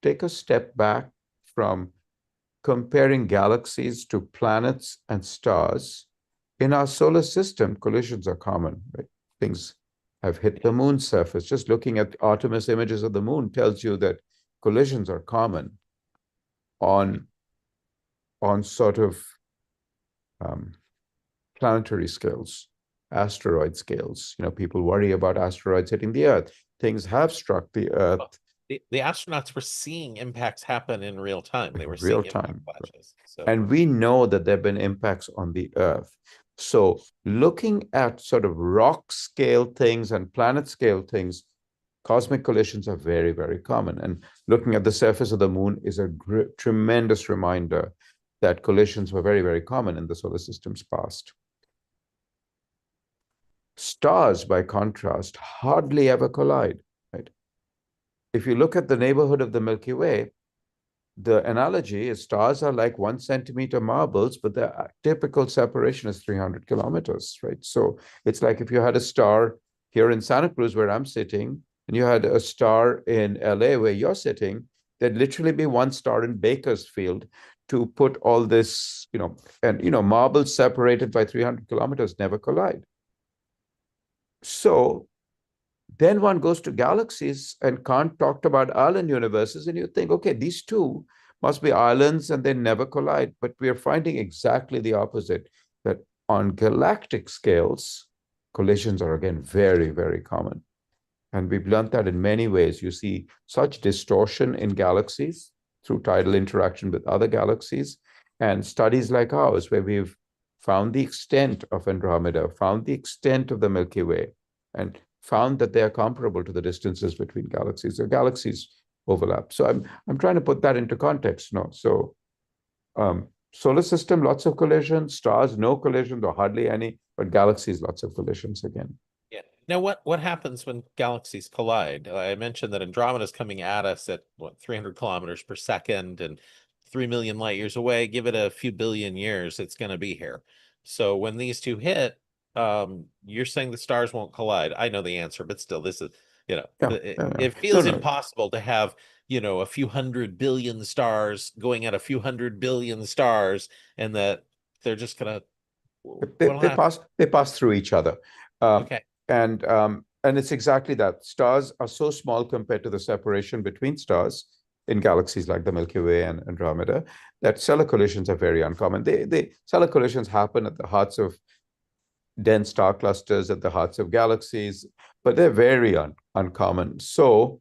take a step back from comparing galaxies to planets and stars, in our solar system, collisions are common, right? Things have hit the moon's surface. Just looking at Artemis images of the moon tells you that collisions are common on sort of um, planetary scales, asteroid scales. People worry about asteroids hitting the Earth. Things have struck the Earth The astronauts were seeing impacts happen in real time. They in were real seeing impact time. flashes. So And we know that there have been impacts on the Earth. So looking at sort of rock scale things and planet scale things, cosmic collisions are very, very common. And looking at the surface of the moon is a tremendous reminder that collisions were very, very common in the solar system's past. Stars, by contrast, hardly ever collide, right? If you look at the neighborhood of the Milky Way, the analogy is stars are like 1 centimeter marbles, but the typical separation is 300 kilometers, right? So it's like if you had a star here in Santa Cruz, where I'm sitting, and you had a star in LA, where you're sitting, there'd literally be one star in Bakersfield to put all this, and, marbles separated by 300 kilometers never collide. So then one goes to galaxies, and Kant talked about island universes, and you think, okay, these two must be islands and they never collide. But we are finding exactly the opposite, that on galactic scales, collisions are again very, very common. And we've learned that in many ways. You see such distortion in galaxies through tidal interaction with other galaxies, and studies like ours, where we've found the extent of Andromeda, found the extent of the Milky Way, and found that they are comparable to the distances between galaxies. So galaxies overlap. So I'm trying to put that into context. No, so solar system, lots of collisions. Stars, no collisions or hardly any. But galaxies, lots of collisions again. yeah. Now, what happens when galaxies collide? I mentioned that Andromeda is coming at us at 300 kilometers per second and 3 million light years away. Give it a few billion years, it's going to be here. So when these two hit, you're saying the stars won't collide. I know the answer, but still, this is, Yeah, it, yeah, yeah. it No, feels no. impossible to have, a few hundred billion stars going at a few hundred billion stars, and that they're just gonna, They, what'll they happen? pass they pass through each other, Okay. and it's exactly that. Stars are so small compared to the separation between stars in galaxies like the Milky Way and Andromeda that stellar collisions are very uncommon. They stellar collisions happen at the hearts of dense star clusters, at the hearts of galaxies, but they're very uncommon. So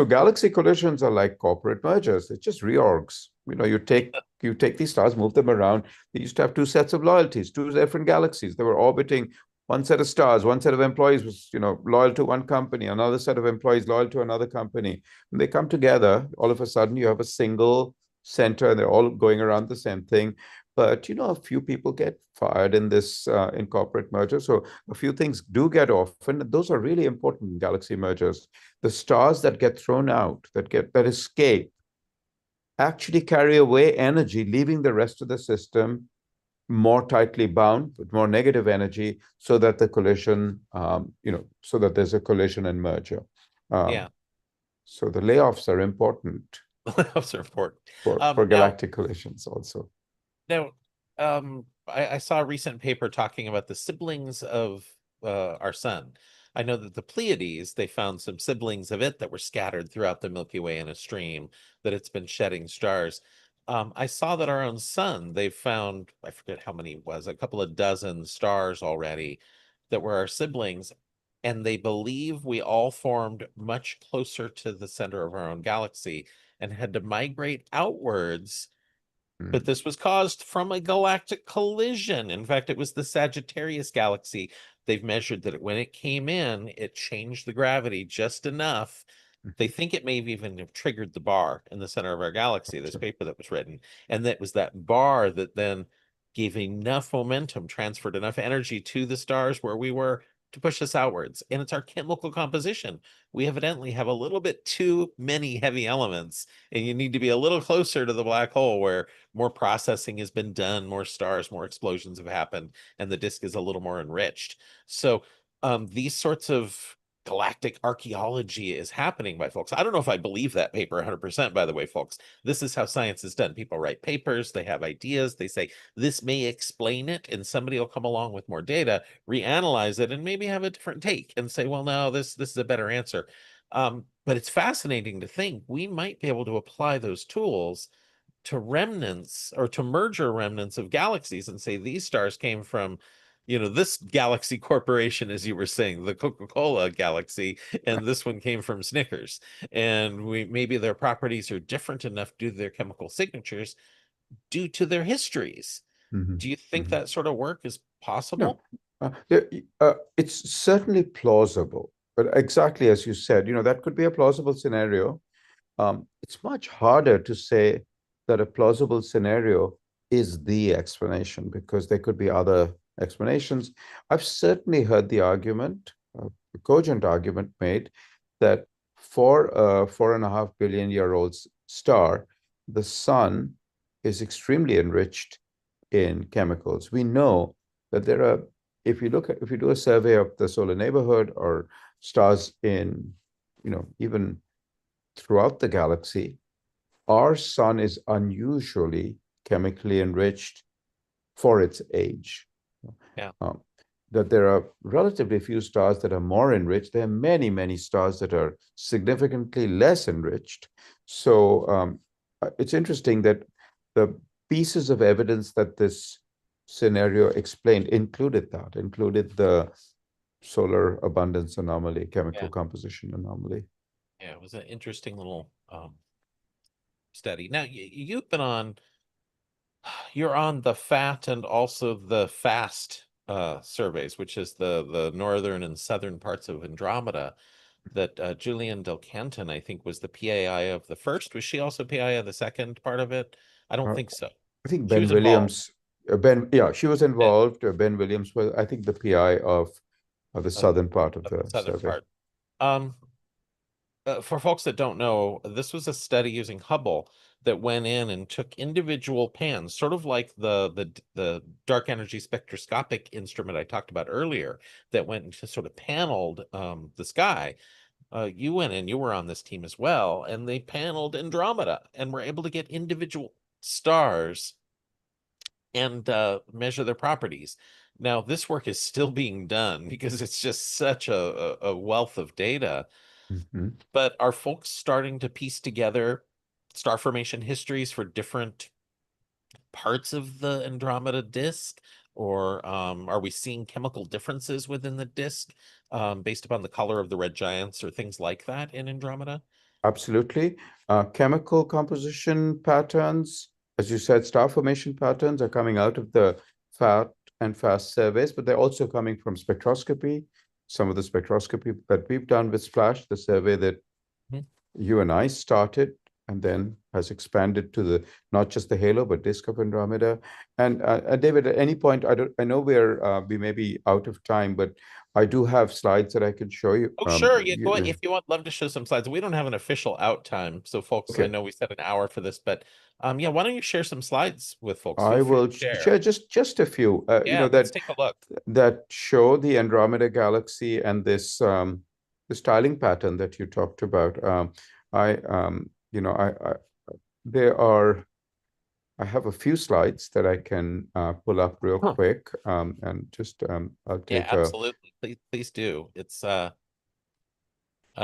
galaxy collisions are like corporate mergers. It's just reorgs. You take these stars, move them around. They used to have two sets of loyalties, two different galaxies. They were orbiting one set of stars, one set of employees was, loyal to one company, another set of employees loyal to another company. When they come together, all of a sudden you have a single center and they're all going around the same thing. But, a few people get fired in this in corporate merger. So a few things do get off, and those are really important in galaxy mergers. The stars that get thrown out, that escape, actually carry away energy, leaving the rest of the system more tightly bound with more negative energy, so that the collision, so that there's a collision and merger. Yeah, So the layoffs are important layoffs are important. for Now, galactic collisions also. now, I saw a recent paper talking about the siblings of our sun. I know that the Pleiades, they found some siblings of it that were scattered throughout the Milky Way in a stream, that it's been shedding stars. I saw that our own sun, they've found, I forget how many it was, a couple of dozen stars already that were our siblings. And they believe we all formed much closer to the center of our own galaxy and had to migrate outwards, but Mm. this was caused from a galactic collision. In fact, it was the Sagittarius galaxy. They've measured that when it came in, it changed the gravity just enough. They think it may have even have triggered the bar in the center of our galaxy, this Sure. paper that was written. And that was that bar that then gave enough momentum, transferred enough energy to the stars where we were to push us outwards. And it's our chemical composition. We evidently have a little bit too many heavy elements, and you need to be a little closer to the black hole where more processing has been done, more stars, more explosions have happened, and the disk is a little more enriched. So these sorts of galactic archaeology is happening by folks. I don't know if I believe that paper 100%, by the way, folks. This is how science is done. People write papers, they have ideas, they say, this may explain it, and somebody will come along with more data, reanalyze it, and maybe have a different take and say, well, no, this is a better answer. But it's fascinating to think we might be able to apply those tools to remnants or to merger remnants of galaxies and say these stars came from, this galaxy corporation, as you were saying, the Coca-Cola galaxy, and this one came from Snickers. And maybe their properties are different enough due to their chemical signatures, due to their histories. Mhm. Do you think Mhm. that sort of work is No, possible? it's certainly plausible, but exactly as you said, that could be a plausible scenario. It's much harder to say that a plausible scenario is the explanation, because there could be other explanations. I've certainly heard the argument, a cogent argument made, that for a 4.5 billion-year-old star, the sun is extremely enriched in chemicals. We know that if you do a survey of the solar neighborhood or stars in, even throughout the galaxy, our sun is unusually chemically enriched for its age. Yeah. Um, that there are relatively few stars that are more enriched. There are many, many stars that are significantly less enriched. So it's interesting that the pieces of evidence that this scenario explained included the solar abundance anomaly, chemical Yeah. composition anomaly. Yeah. It was an interesting little study. Now, you've been on you're on the FAT and also the FAST surveys, which is the northern and southern parts of Andromeda. That Julian Del Canton, I think, was the PAI of the first. Was she also PAI of the second part of it? I don't Uh, think so. I think She Ben was involved. Williams, yeah, she was Yeah, involved. Ben Williams was, I think, the PI of the of, southern part of of the the southern survey. part. Um, for folks that don't know, this was a study using Hubble that went in and took individual pans, sort of like the dark energy spectroscopic instrument I talked about earlier, that went and just sort of paneled the sky. You went in, you were on this team as well, and they paneled Andromeda and were able to get individual stars and measure their properties. Now, this work is still being done because it's just such a wealth of data. Mhm. But are folks starting to piece together star formation histories for different parts of the Andromeda disk? Or are we seeing chemical differences within the disk based upon the color of the red giants or things like that in Andromeda? Absolutely. Chemical composition patterns, as you said, star formation patterns are coming out of the fat and fast surveys, but they're also coming from spectroscopy. Some of the spectroscopy that we've done with SPLASH, the survey that Mhm. you and I started, and then has expanded to the not just the halo, but disk of Andromeda. And David, at any point, I know we may be out of time, but I do have slides that I can show you. Oh, sure. Yeah, go ahead. If you want, love to show some slides. We don't have an official out time, so folks, I Okay, know we set an hour for this, but yeah, why don't you share some slides with folks? Feel I free will to share. share just a few. Yeah, let's take a look. That show the Andromeda galaxy and this tiling pattern that you talked about. I I there are I have a few slides that I can pull up real Huh. quick, and just I'll Yeah, take a absolutely. Please do. It's I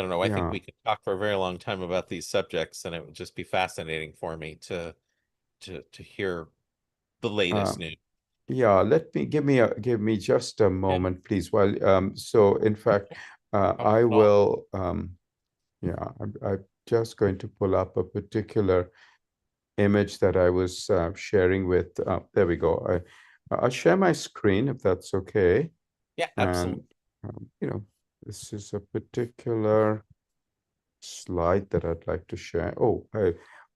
don't know. I think yeah we could talk for a very long time about these subjects, and it would just be fascinating for me to hear the latest um, news. yeah. Let me give me just a Yeah, moment, please. While so in fact, no problem I at all. will yeah. I'm just going to pull up a particular image that I was sharing with. There we go. I'll share my screen if that's okay. Yeah, And absolutely. this is a particular slide that I'd like to share. Oh,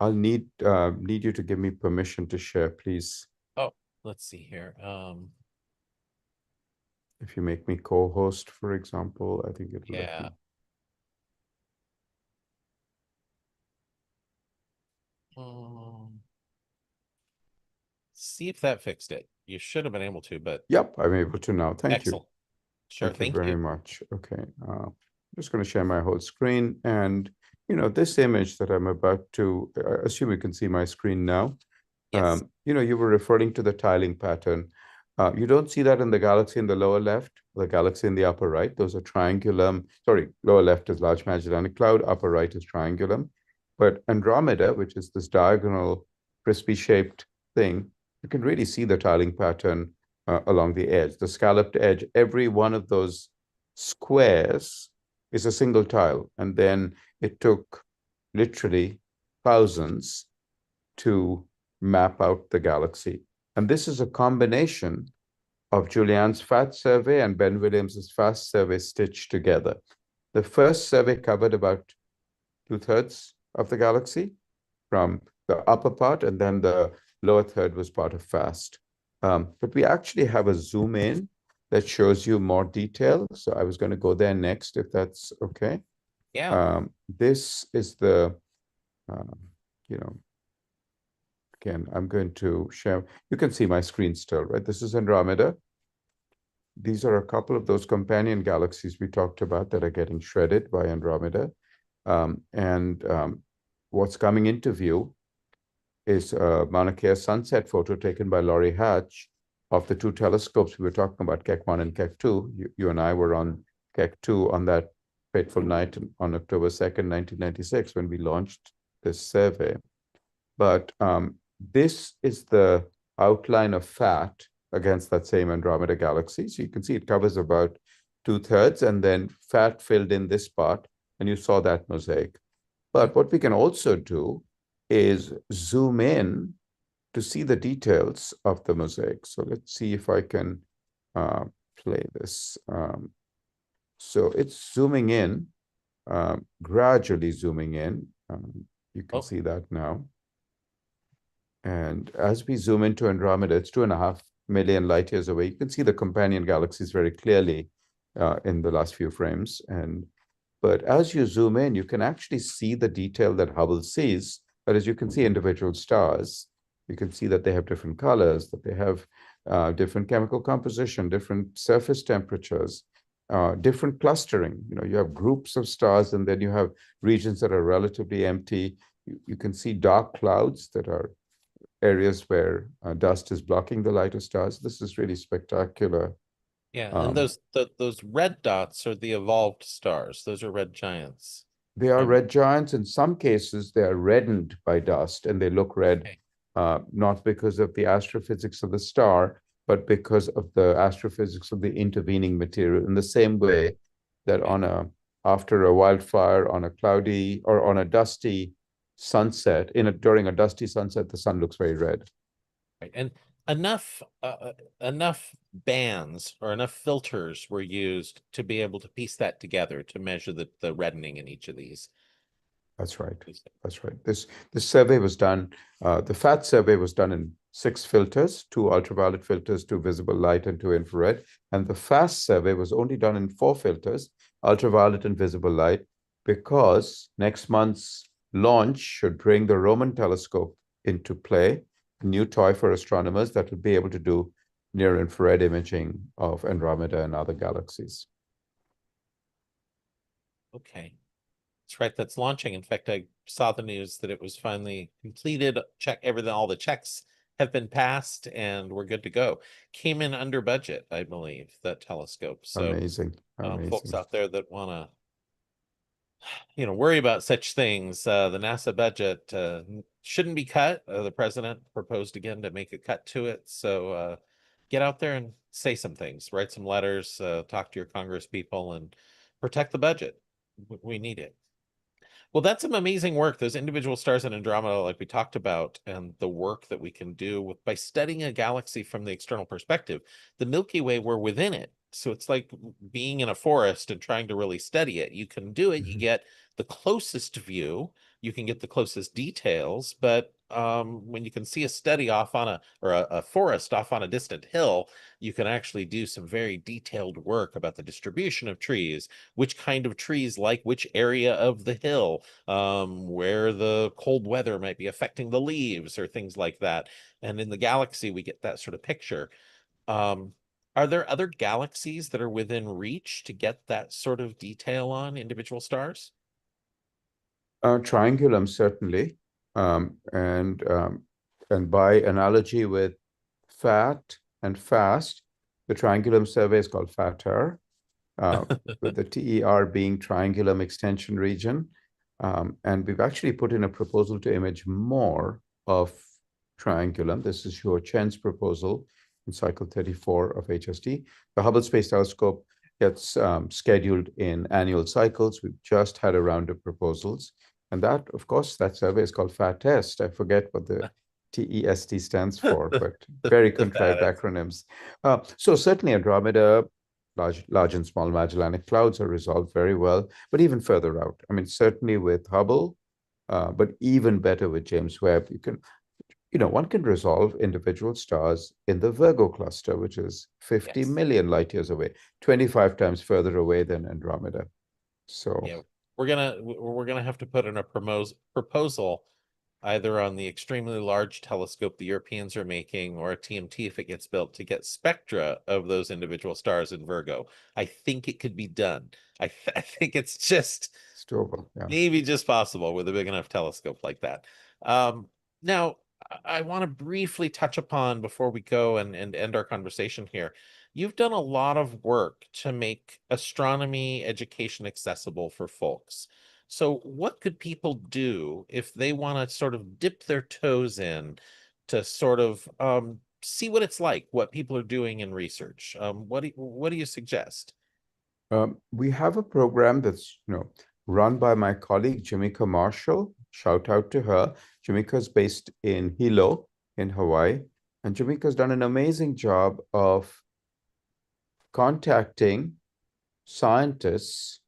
I'll need you to give me permission to share, please. Oh, let's see here. If you make me co-host, for example, I think it'll let Yeah. me. Um, see if that fixed it. You should have been able to, but Yep, I'm able to now. Thank you. excellent. Sure. Thank you Thank you. very much. Okay, I'm just going to share my whole screen. And, this image that I'm about to, I assume you can see my screen now. Yes. You were referring to the tiling pattern. You don't see that in the galaxy in the lower left, the galaxy in the upper right. Those are triangulum. Sorry, lower left is Large Magellanic Cloud, upper right is triangulum. But Andromeda, which is this diagonal, crispy shaped thing, you can really see the tiling pattern along the edge, the scalloped edge. Every one of those squares is a single tile. And then it took literally thousands to map out the galaxy. And this is a combination of Julian's FAT survey and Ben Williams's FAST survey stitched together. The first survey covered about 2/3 of the galaxy from the upper part, and then the lower third was part of FAST. But we actually have a zoom in that shows you more detail. So I was going to go there next, if that's okay. Yeah. This is the, um, you know, again, I'm going to share. You can see my screen still, right? This is Andromeda. These are a couple of those companion galaxies we talked about that are getting shredded by Andromeda. And what's coming into view is a Mauna Kea sunset photo taken by Laurie Hatch of the two telescopes we were talking about, Keck 1 and Keck 2. You and I were on Keck 2 on that fateful night on October 2nd, 1996, when we launched this survey. But this is the outline of FAT against that same Andromeda galaxy. So you can see it covers about 2/3, and then FAT filled in this part, and you saw that mosaic. But what we can also do is zoom in to see the details of the mosaic. So let's see if I can play this. So it's zooming in, gradually zooming in. You can Oh, see that now. And as we zoom into Andromeda, it's 2.5 million light years away. You can see the companion galaxies very clearly in the last few frames. But as you zoom in, you can actually see the detail that Hubble sees. But as you can see individual stars, you can see that they have different colors, that they have different chemical composition, different surface temperatures, different clustering. You have groups of stars, and then you have regions that are relatively empty. You can see dark clouds that are areas where dust is blocking the light of stars. This is really spectacular. yeah. And Um, those red dots are the evolved stars. Those are red giants. they are Um, red giants. In some cases, they are reddened by dust and they look red, okay. not because of the astrophysics of the star, but because of the astrophysics of the intervening material. In the same way that Okay. after a wildfire, on a cloudy or on a dusty sunset, during a dusty sunset, the sun looks very red. Right. And enough enough bands or enough filters were used to be able to piece that together to measure the reddening in each of these. That's right. That's right. This survey was done, the FAT survey was done in 6 filters, 2 ultraviolet filters, 2 visible light, and 2 infrared. And the FAST survey was only done in 4 filters, ultraviolet and visible light, because next month's launch should bring the Roman telescope into play, a new toy for astronomers that will be able to do near infrared imaging of Andromeda and other galaxies. Okay. That's right. That's launching. In fact, I saw the news that it was finally completed. Check everything, all the checks have been passed, and we're good to go. Came in under budget, I believe, that telescope. So, Amazing, folks amazing. out there that want to, worry about such things, the NASA budget shouldn't be cut. The president proposed again to make a cut to it. So, get out there and say some things, write some letters, talk to your Congress people, and protect the budget. We need it. Well, that's some amazing work. Those individual stars in Andromeda, like we talked about, and the work that we can do by studying a galaxy from the external perspective. The Milky Way, we're within it. So it's like being in a forest and trying to really study it. You can do it. You get the closest view. You can get the closest details. But when you can see a study off on a forest off on a distant hill, you can actually do some very detailed work about the distribution of trees, which kind of trees like which area of the hill, where the cold weather might be affecting the leaves or things like that. And in the galaxy, we get that sort of picture. Um, are there other galaxies that are within reach to get that sort of detail on individual stars? Triangulum, certainly. And by analogy with FAT and FAST, the Triangulum survey is called FATER, with the TER being Triangulum Extension Region. And we've actually put in a proposal to image more of Triangulum. This is Zhuo Chen's proposal in cycle 34 of HST. The Hubble Space Telescope gets scheduled in annual cycles. We've just had a round of proposals. And that, of course, that survey is called FATEST. I forget what the TEST stands for, but very The contrived fattest. acronyms. So certainly Andromeda, large and small Magellanic Clouds are resolved very well, but even further out. I mean, certainly with Hubble, but even better with James Webb, one can resolve individual stars in the Virgo cluster, which is 50 Yes. million light years away, 25 times further away than Andromeda. So Yeah. We're gonna have to put in a proposal either on the extremely large telescope the Europeans are making or a TMT if it gets built to get spectra of those individual stars in Virgo. I think it could be done. I think it's just it's doable. Yeah. maybe just possible with a big enough telescope like that. Now, I want to briefly touch upon before we go and end our conversation here. You've done a lot of work to make astronomy education accessible for folks. So, what could people do if they want to sort of dip their toes in to sort of see what it's like, what people are doing in research? What do you suggest? We have a program that's run by my colleague Jamaica Marshall. Shout out to her. Jamaica's based in Hilo in Hawaii, and Jamaica's done an amazing job of contacting scientists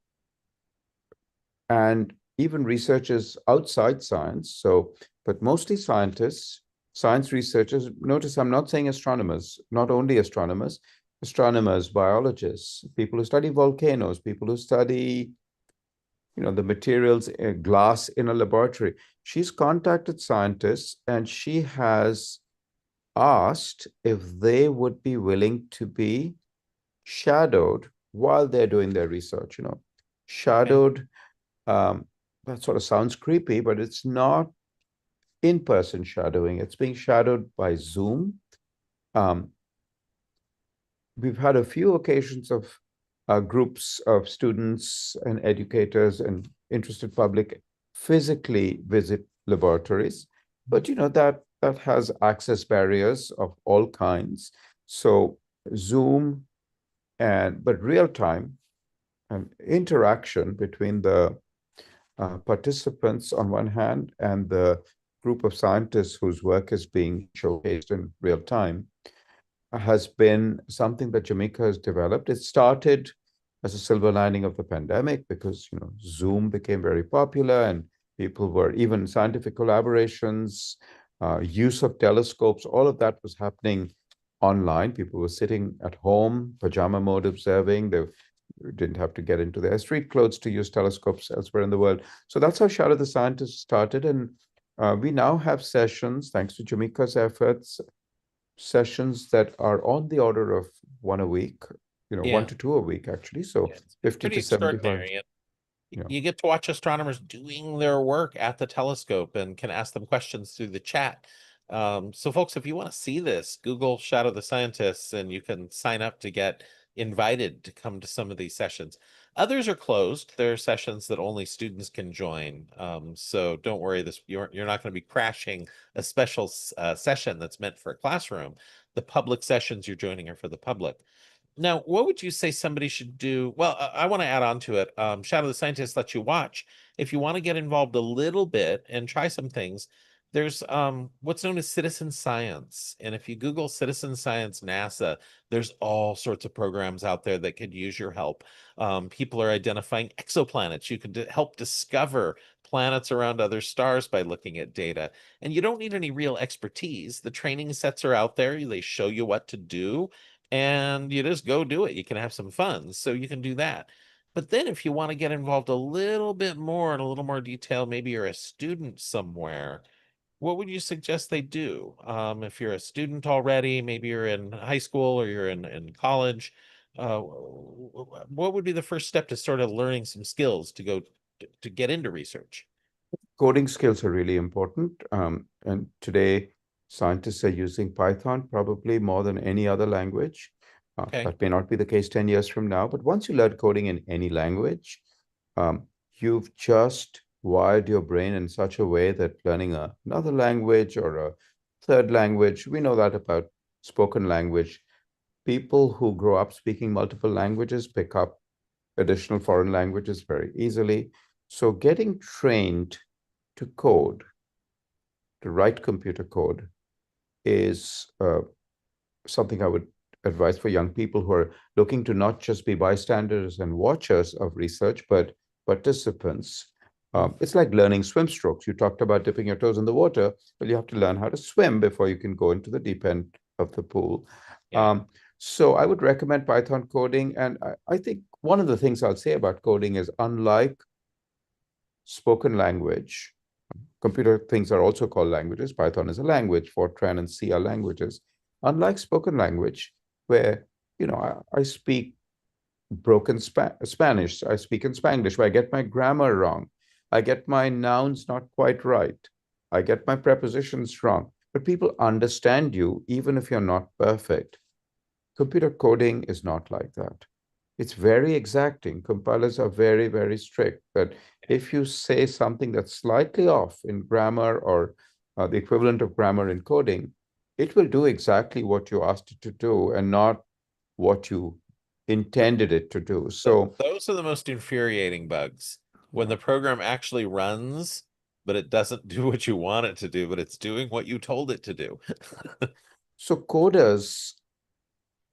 and even researchers outside science. So, but mostly scientists, science researchers. Notice I'm not saying astronomers, not only astronomers, astronomers, biologists, people who study volcanoes, people who study, the materials, glass in a laboratory. She's contacted scientists and she has asked if they would be willing to be shadowed while they're doing their research, Okay. shadowed. That sort of sounds creepy, but it's not in-person shadowing. It's being shadowed by Zoom. Um, we've had a few occasions of groups of students and educators and interested public physically visit laboratories, but that has access barriers of all kinds. So Zoom but real time and interaction between the participants on one hand and the group of scientists whose work is being showcased in real time has been something that Jamaica has developed. It started as a silver lining of the pandemic because Zoom became very popular and people were even scientific collaborations, use of telescopes, all of that was happening online. People were sitting at home, pajama mode observing. They didn't have to get into their street clothes to use telescopes elsewhere in the world. So that's how Shadow the Scientist started. And we now have sessions, thanks to Jamaica's efforts, sessions that are on the order of one a week, one Yeah, to two a week, actually. So yeah, it's 50 pretty to 75. extraordinary. Yeah. You get to watch astronomers doing their work at the telescope and can ask them questions through the chat. So folks, if you want to see this, Google Shadow the Scientists and you can sign up to get invited to come to some of these sessions. Others are closed. There are sessions that only students can join. So don't worry, you're not going to be crashing a special session that's meant for a classroom. The public sessions you're joining are for the public. Now, what would you say somebody should do? Well, I want to add on to it. Shadow the Scientist lets you watch. If you want to get involved a little bit and try some things, there's what's known as citizen science. And if you Google citizen science NASA, there's all sorts of programs out there that could use your help. People are identifying exoplanets. You can help discover planets around other stars by looking at data. And you don't need any real expertise. The training sets are out there. They show you what to do and you just go do it. You can have some fun. So you can do that. But then if you want to get involved a little bit more in a little more detail, maybe you're a student somewhere, what would you suggest they do? If you're a student already, maybe you're in high school or you're in college, what would be the first step to sort of learning some skills to go to get into research? Coding skills are really important. And today, scientists are using Python probably more than any other language. Okay. That may not be the case 10 years from now, but once you learn coding in any language, you've just wired your brain in such a way that learning another language or a third language, we know that about spoken language. People who grow up speaking multiple languages pick up additional foreign languages very easily. So getting trained to code, to write computer code, is something I would advise for young people who are looking to not just be bystanders and watchers of research, but participants. Mm. It's like learning swim strokes. You talked about dipping your toes in the water, but you have to learn how to swim before you can go into the deep end of the pool. Yeah. So I would recommend Python coding. And I think one of the things I'll say about coding is, unlike spoken language, computer things are also called languages. Python is a language. Fortran and C are languages. Unlike spoken language, where I speak broken Spanish, I speak in Spanglish, where I get my grammar wrong, I get my nouns not quite right, I get my prepositions wrong, but people understand you even if you're not perfect. Computer coding is not like that. It's very exacting. Compilers are very, very strict. But if you say something that's slightly off in grammar or the equivalent of grammar in coding, it will do exactly what you asked it to do and not what you intended it to do. So, Those are the most infuriating bugs when yeah. the program actually runs, but it doesn't do what you want it to do, but it's doing what you told it to do. So coders,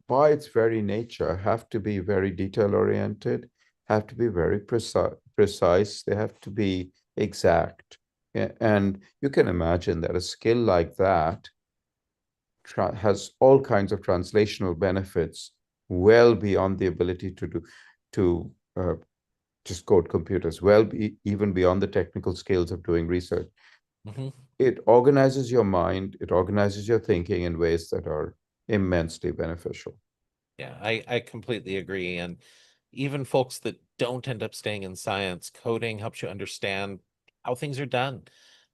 by its very nature, have to be very detail oriented, have to be very precise, they have to be exact. And you can imagine that a skill like that has all kinds of translational benefits well beyond the ability to just code computers, even beyond the technical skills of doing research. Mhm. It organizes your mind, it organizes your thinking in ways that are immensely beneficial. Yeah, I completely agree. And even folks that don't end up staying in science, coding helps you understand how things are done.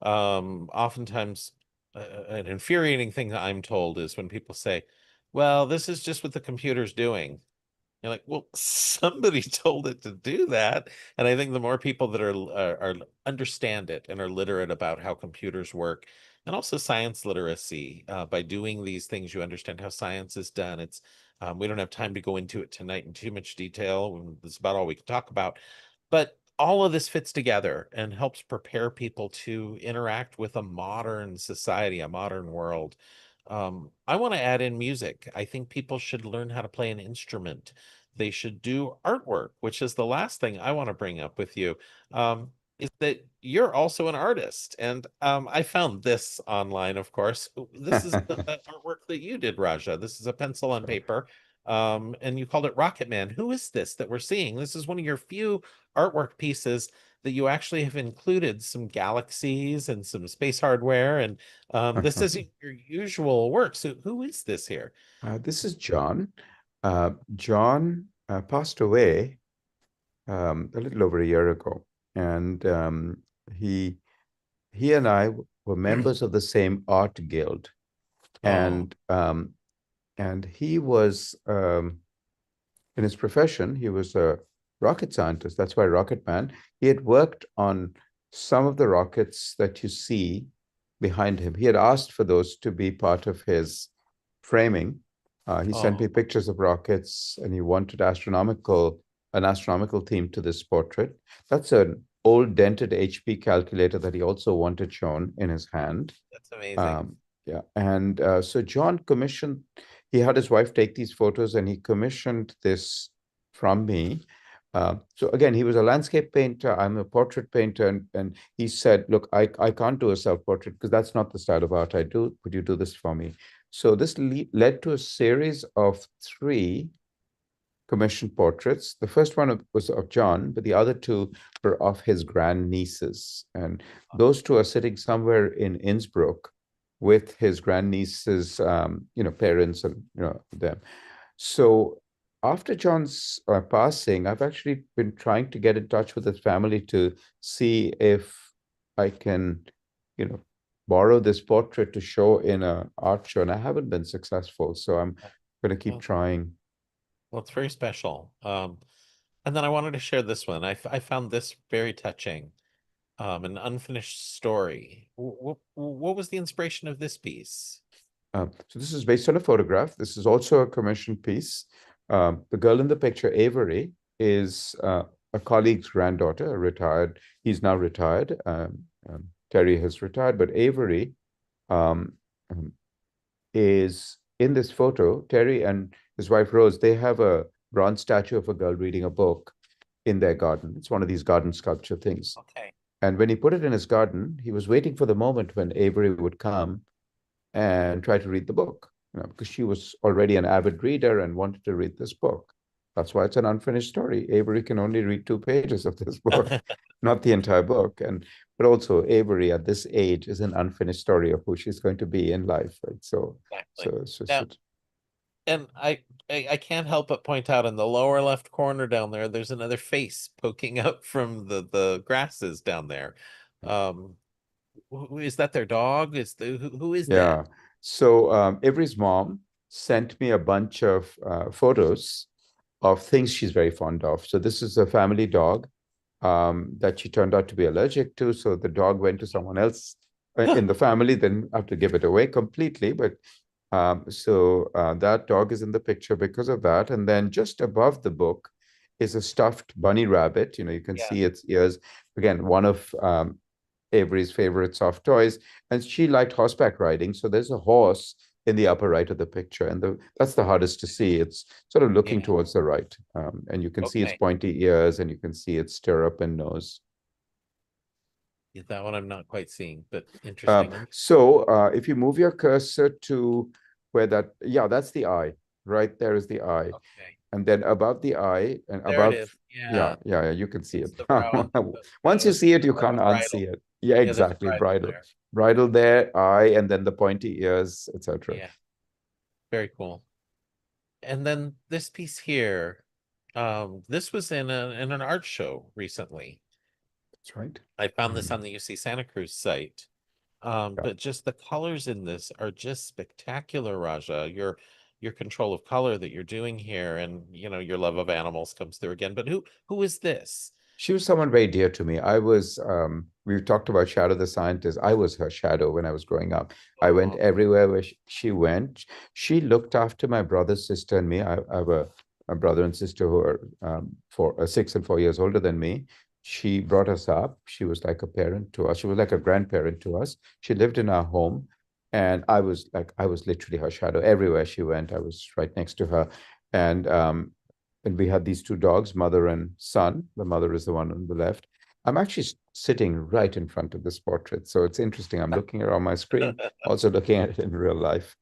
Oftentimes, an infuriating thing that I'm told is when people say, well, this is just what the computer's doing. You're like, well, somebody told it to do that. And I think the more people that are understand it and are literate about how computers work, and also science literacy, by doing these things, you understand how science is done. It's we don't have time to go into it tonight in too much detail. That's about all we can talk about. But all of this fits together and helps prepare people to interact with a modern society, a modern world. I want to add in music. I think people should learn how to play an instrument. They should do artwork, which is the last thing I want to bring up with you. Is that you're also an artist. And I found this online, of course. This is the artwork that you did, Raja. This is a pencil and paper. And you called it Rocket Man. Who is this that we're seeing? This is one of your few artwork pieces that you actually have included some galaxies and some space hardware. And this isn't your usual work. So who is this here? This is John. John passed away a little over a year ago, and he he and I were members of the same art guild, Oh, and he was in his profession, he was a rocket scientist. That's why Rocket Man. He had worked on some of the rockets that you see behind him. He had asked for those to be part of his framing. He sent me oh, pictures of rockets, and he wanted an astronomical theme to this portrait. That's an old dented HP calculator that he also wanted shown in his hand. that's amazing. Um, yeah, and so John commissioned. He had his wife take these photos, and he commissioned this from me. So again, he was a landscape painter. I'm a portrait painter, and he said, "Look, I can't do a self-portrait because that's not the style of art I do. Could you do this for me?" So this led to a series of three commissioned portraits. The first one was of John, but the other two were of his grandnieces. And those two are sitting somewhere in Innsbruck with his grandnieces, parents and, them. So after John's passing, I've actually been trying to get in touch with his family to see if I can, borrow this portrait to show in an art show, and I haven't been successful. So I'm going to keep Well, trying. well, it's very special. And then I wanted to share this one. I found this very touching. An unfinished story. What was the inspiration of this piece? So this is based on a photograph. This is also a commissioned piece. The girl in the picture, Avery, is a colleague's granddaughter, a retired. He's now retired. Terry has retired, but Avery um, um, is in this photo. Terry and his wife Rose, they have a bronze statue of a girl reading a book in their garden. It's one of these garden sculpture things. Okay. And when he put it in his garden, he was waiting for the moment when Avery would come and try to read the book, because she was already an avid reader and wanted to read this book. That's why it's an unfinished story. Avery can only read 2 pages of this book, not the entire book. But also Avery at this age is an unfinished story of who she's going to be in life, right? Exactly. It's just Now, and I can't help but point out in the lower left corner down there, there's another face poking out from the grasses down there. Um, is that their dog? Who is that? yeah. So Avery's mom sent me a bunch of photos of things she's very fond of. So this is a family dog that she turned out to be allergic to. So the dog went to someone else in the family, then have to give it away completely. But that dog is in the picture because of that. And then just above the book is a stuffed bunny rabbit. You can Yeah. see its ears. Again, one of Avery's favorite soft toys. And she liked horseback riding. So there's a horse in the upper right of the picture. And that's the hardest to see. It's sort of looking Yeah. towards the right. And you can see its Okay. pointy ears, and you can see its stirrup and nose. Yeah, that one I'm not quite seeing, but interesting. If you move your cursor to where that's the eye. Right there is the eye. Okay. And then above the eye and There it above, is. yeah, Yeah. yeah, yeah, you can see It's it. the brow and Once you see it, you like can't a bridle. unsee it. Yeah, Yeah, there's a exactly. bridle Bridle. there. Bridle there, eye, and then the pointy ears, etc. Yeah. Very cool. And then this piece here, this was in an art show recently. That's right. I found this on the UC Santa Cruz site. Yeah. But just the colors in this are just spectacular, Raja. Your control of color that you're doing here, and your love of animals comes through again. But who is this? She was someone very dear to me. We talked about Shadow the Scientist. I was her shadow when I was growing up. I went Oh, everywhere where she went. She looked after my brother, sister, and me. I have a brother and sister who are 6 and 4 years older than me. She brought us up. She was like a parent to us. She was like a grandparent to us. She lived in our home. And I was literally her shadow. Everywhere she went, I was right next to her. And we had these two dogs, mother and son. The mother is the one on the left. I'm actually sitting right in front of this portrait. So it's interesting. I'm looking around my screen, also looking at it in real life.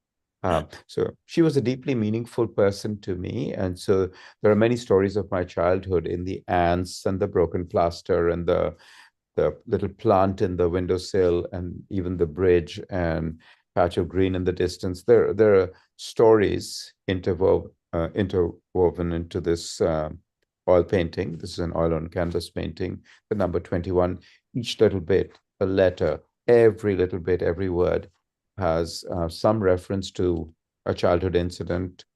So she was a deeply meaningful person to me. And so there are many stories of my childhood in the ants and the broken plaster and the little plant in the windowsill and even the bridge and patch of green in the distance. There are stories interwoven into this oil painting. This is an oil on canvas painting, the number 21. Each little bit, a letter, every little bit, every word has some reference to a childhood incident,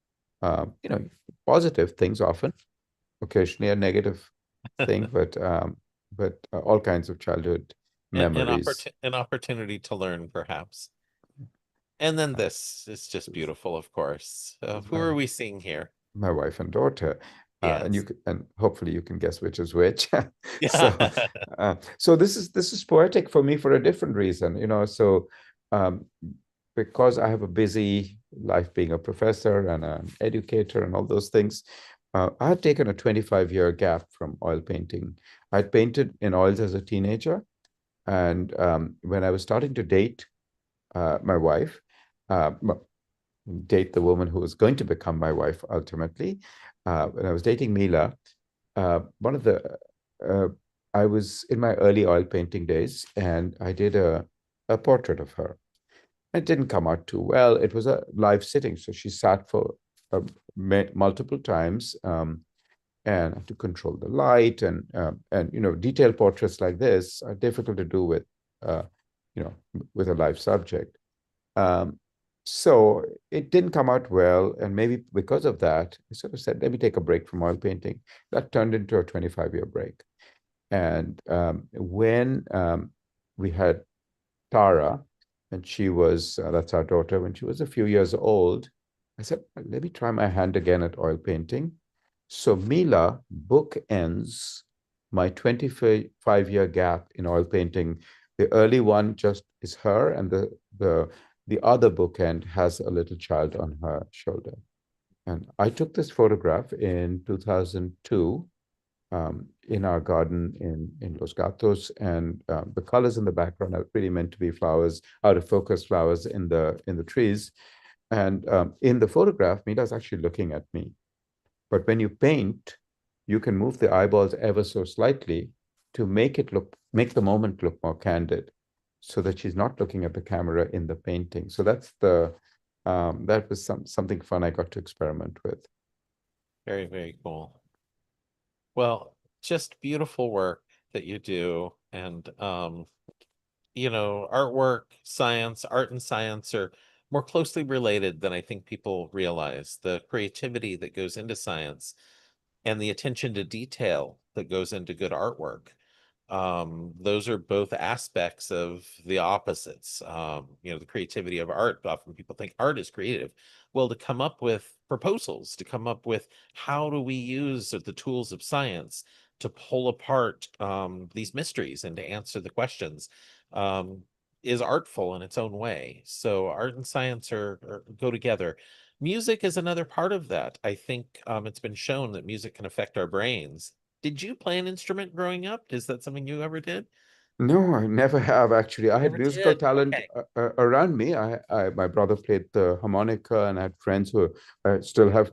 positive things often, occasionally a negative thing, but all kinds of childhood memories. An opportunity to learn, perhaps. And then this is just beautiful, of course. Who My are we seeing here? my wife and daughter, Yes. and hopefully you can guess which is which. Yeah. So, so this is poetic for me for a different reason, So, um, because I have a busy life being a professor and an educator and all those things, I had taken a 25-year gap from oil painting. I'd painted in oils as a teenager, and when I was starting to date my wife, uh, date the woman who was going to become my wife ultimately. When I was dating Mila, one of the uh, I was in my early oil painting days, and I did a portrait of her. It didn't come out too well. It was a live sitting, so she sat for uh, multiple times, and had to control the light, and detailed portraits like this are difficult to do uh, with a live subject. Um, so it didn't come out well, and maybe because of that, I sort of said, let me take a break from oil painting. That turned into a 25-year break. And when we had Tara, and she was, that's our daughter, when she was a few years old, I said, let me try my hand again at oil painting. So Mila bookends my 25-year gap in oil painting. The early one just is her, and the other bookend has a little child on her shoulder. And I took this photograph in 2002 in our garden in Los Gatos, and the colors in the background are really meant to be flowers, out of focus flowers in the trees. And in the photograph, Mila's actually looking at me. But when you paint, you can move the eyeballs ever so slightly to make the moment look more candid, so that she's not looking at the camera in the painting. So that was something fun I got to experiment with. Very, very cool. Well, just beautiful work that you do. And artwork, science, art and science are more closely related than I think people realize. The creativity that goes into science and the attention to detail that goes into good artwork. Those are both aspects of the opposites. The creativity of art. Often people think art is creative. Well, to come up with proposals, to come up with how do we use the tools of science to pull apart these mysteries and to answer the questions um, is artful in its own way. So art and science go together. Music is another part of that. I think it's been shown that music can affect our brains. Did you play an instrument growing up? Is that something you ever did? No, I never have actually. I had Never musical did. talent Okay. around me. My brother played the harmonica, and I had friends who I still have,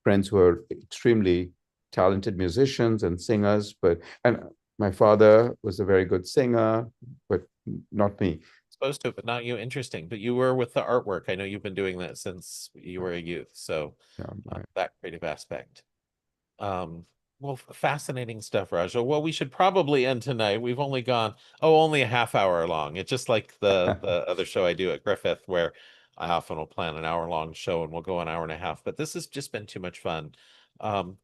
friends who are extremely talented musicians and singers. And my father was a very good singer, but not me. Supposed to, but not you. Interesting. But you were with the artwork. I know you've been doing that since you were a youth. So Yeah, that creative aspect. Um, well, fascinating stuff, Raja. Well, we should probably end tonight. We've only gone, only a half hour long. It's just like the other show I do at Griffith, where I often will plan an hour long show and we'll go an hour and a half. But this has just been too much fun.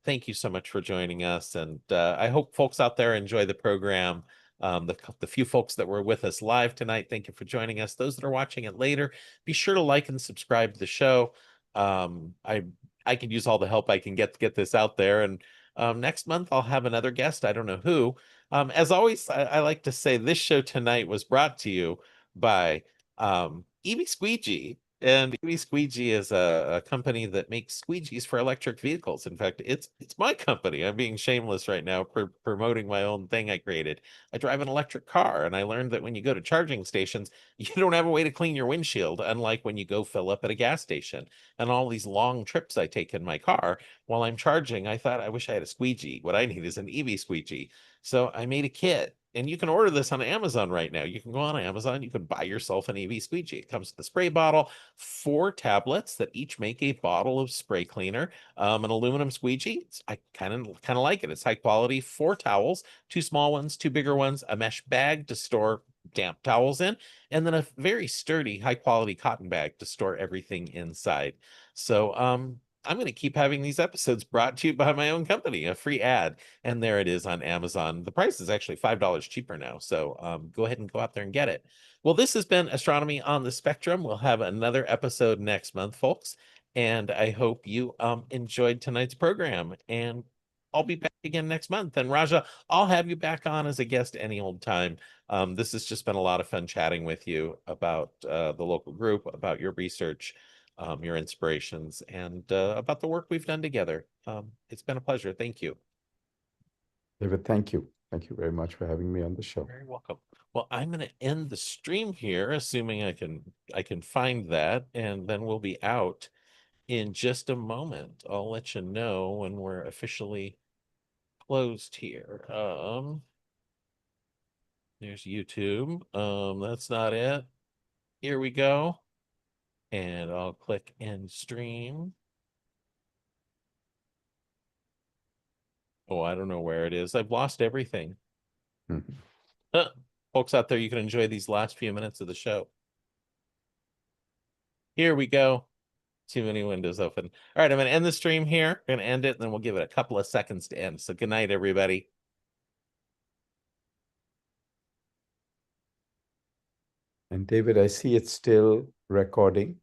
Thank you so much for joining us, and I hope folks out there enjoy the program. The few folks that were with us live tonight, thank you for joining us. Those that are watching it later, be sure to like and subscribe to the show. I could use all the help I can get to get this out there. And Next month, I'll have another guest. I don't know who. As always, I like to say this show tonight was brought to you by EV Squeegee. And EV Squeegee is a company that makes squeegees for electric vehicles. In fact, it's my company. I'm being shameless right now, promoting my own thing I created. I drive an electric car, and I learned that when you go to charging stations, you don't have a way to clean your windshield, unlike when you go fill up at a gas station. And all these long trips I take in my car, while I'm charging, I thought I wish I had a squeegee. What I need is an EV squeegee. So I made a kit, and you can order this on Amazon right now. You can go on Amazon, you can buy yourself an EV squeegee. It comes with a spray bottle, 4 tablets that each make a bottle of spray cleaner, an aluminum squeegee. I kind of like it. It's high quality. 4 towels, 2 small ones, 2 bigger ones, a mesh bag to store damp towels in, and then a very sturdy, high quality cotton bag to store everything inside. So I'm going to keep having these episodes brought to you by my own company, a free ad. And there it is on Amazon. The price is actually $5 cheaper now. So go ahead and go out there and get it. Well, this has been Astronomy on the Spectrum. We'll have another episode next month, folks. And I hope you enjoyed tonight's program. And I'll be back again next month. And Raja, I'll have you back on as a guest any old time. This has just been a lot of fun chatting with you about the local group, about your research, your inspirations, and about the work we've done together. It's been a pleasure. Thank you. David, thank you. Thank you very much for having me on the show. Very welcome. Well, I'm going to end the stream here, assuming I can find that, and then we'll be out in just a moment. I'll let you know when we're officially closed here. There's YouTube. That's not it. Here we go. And I'll click end stream. Oh, I don't know where it is. I've lost everything. Mhm. Folks out there, you can enjoy these last few minutes of the show. Here we go. Too many windows open. All right, I'm going to end the stream here. I'm going to end it, and then we'll give it a couple of seconds to end. So good night, everybody. And David, I see it's still recording.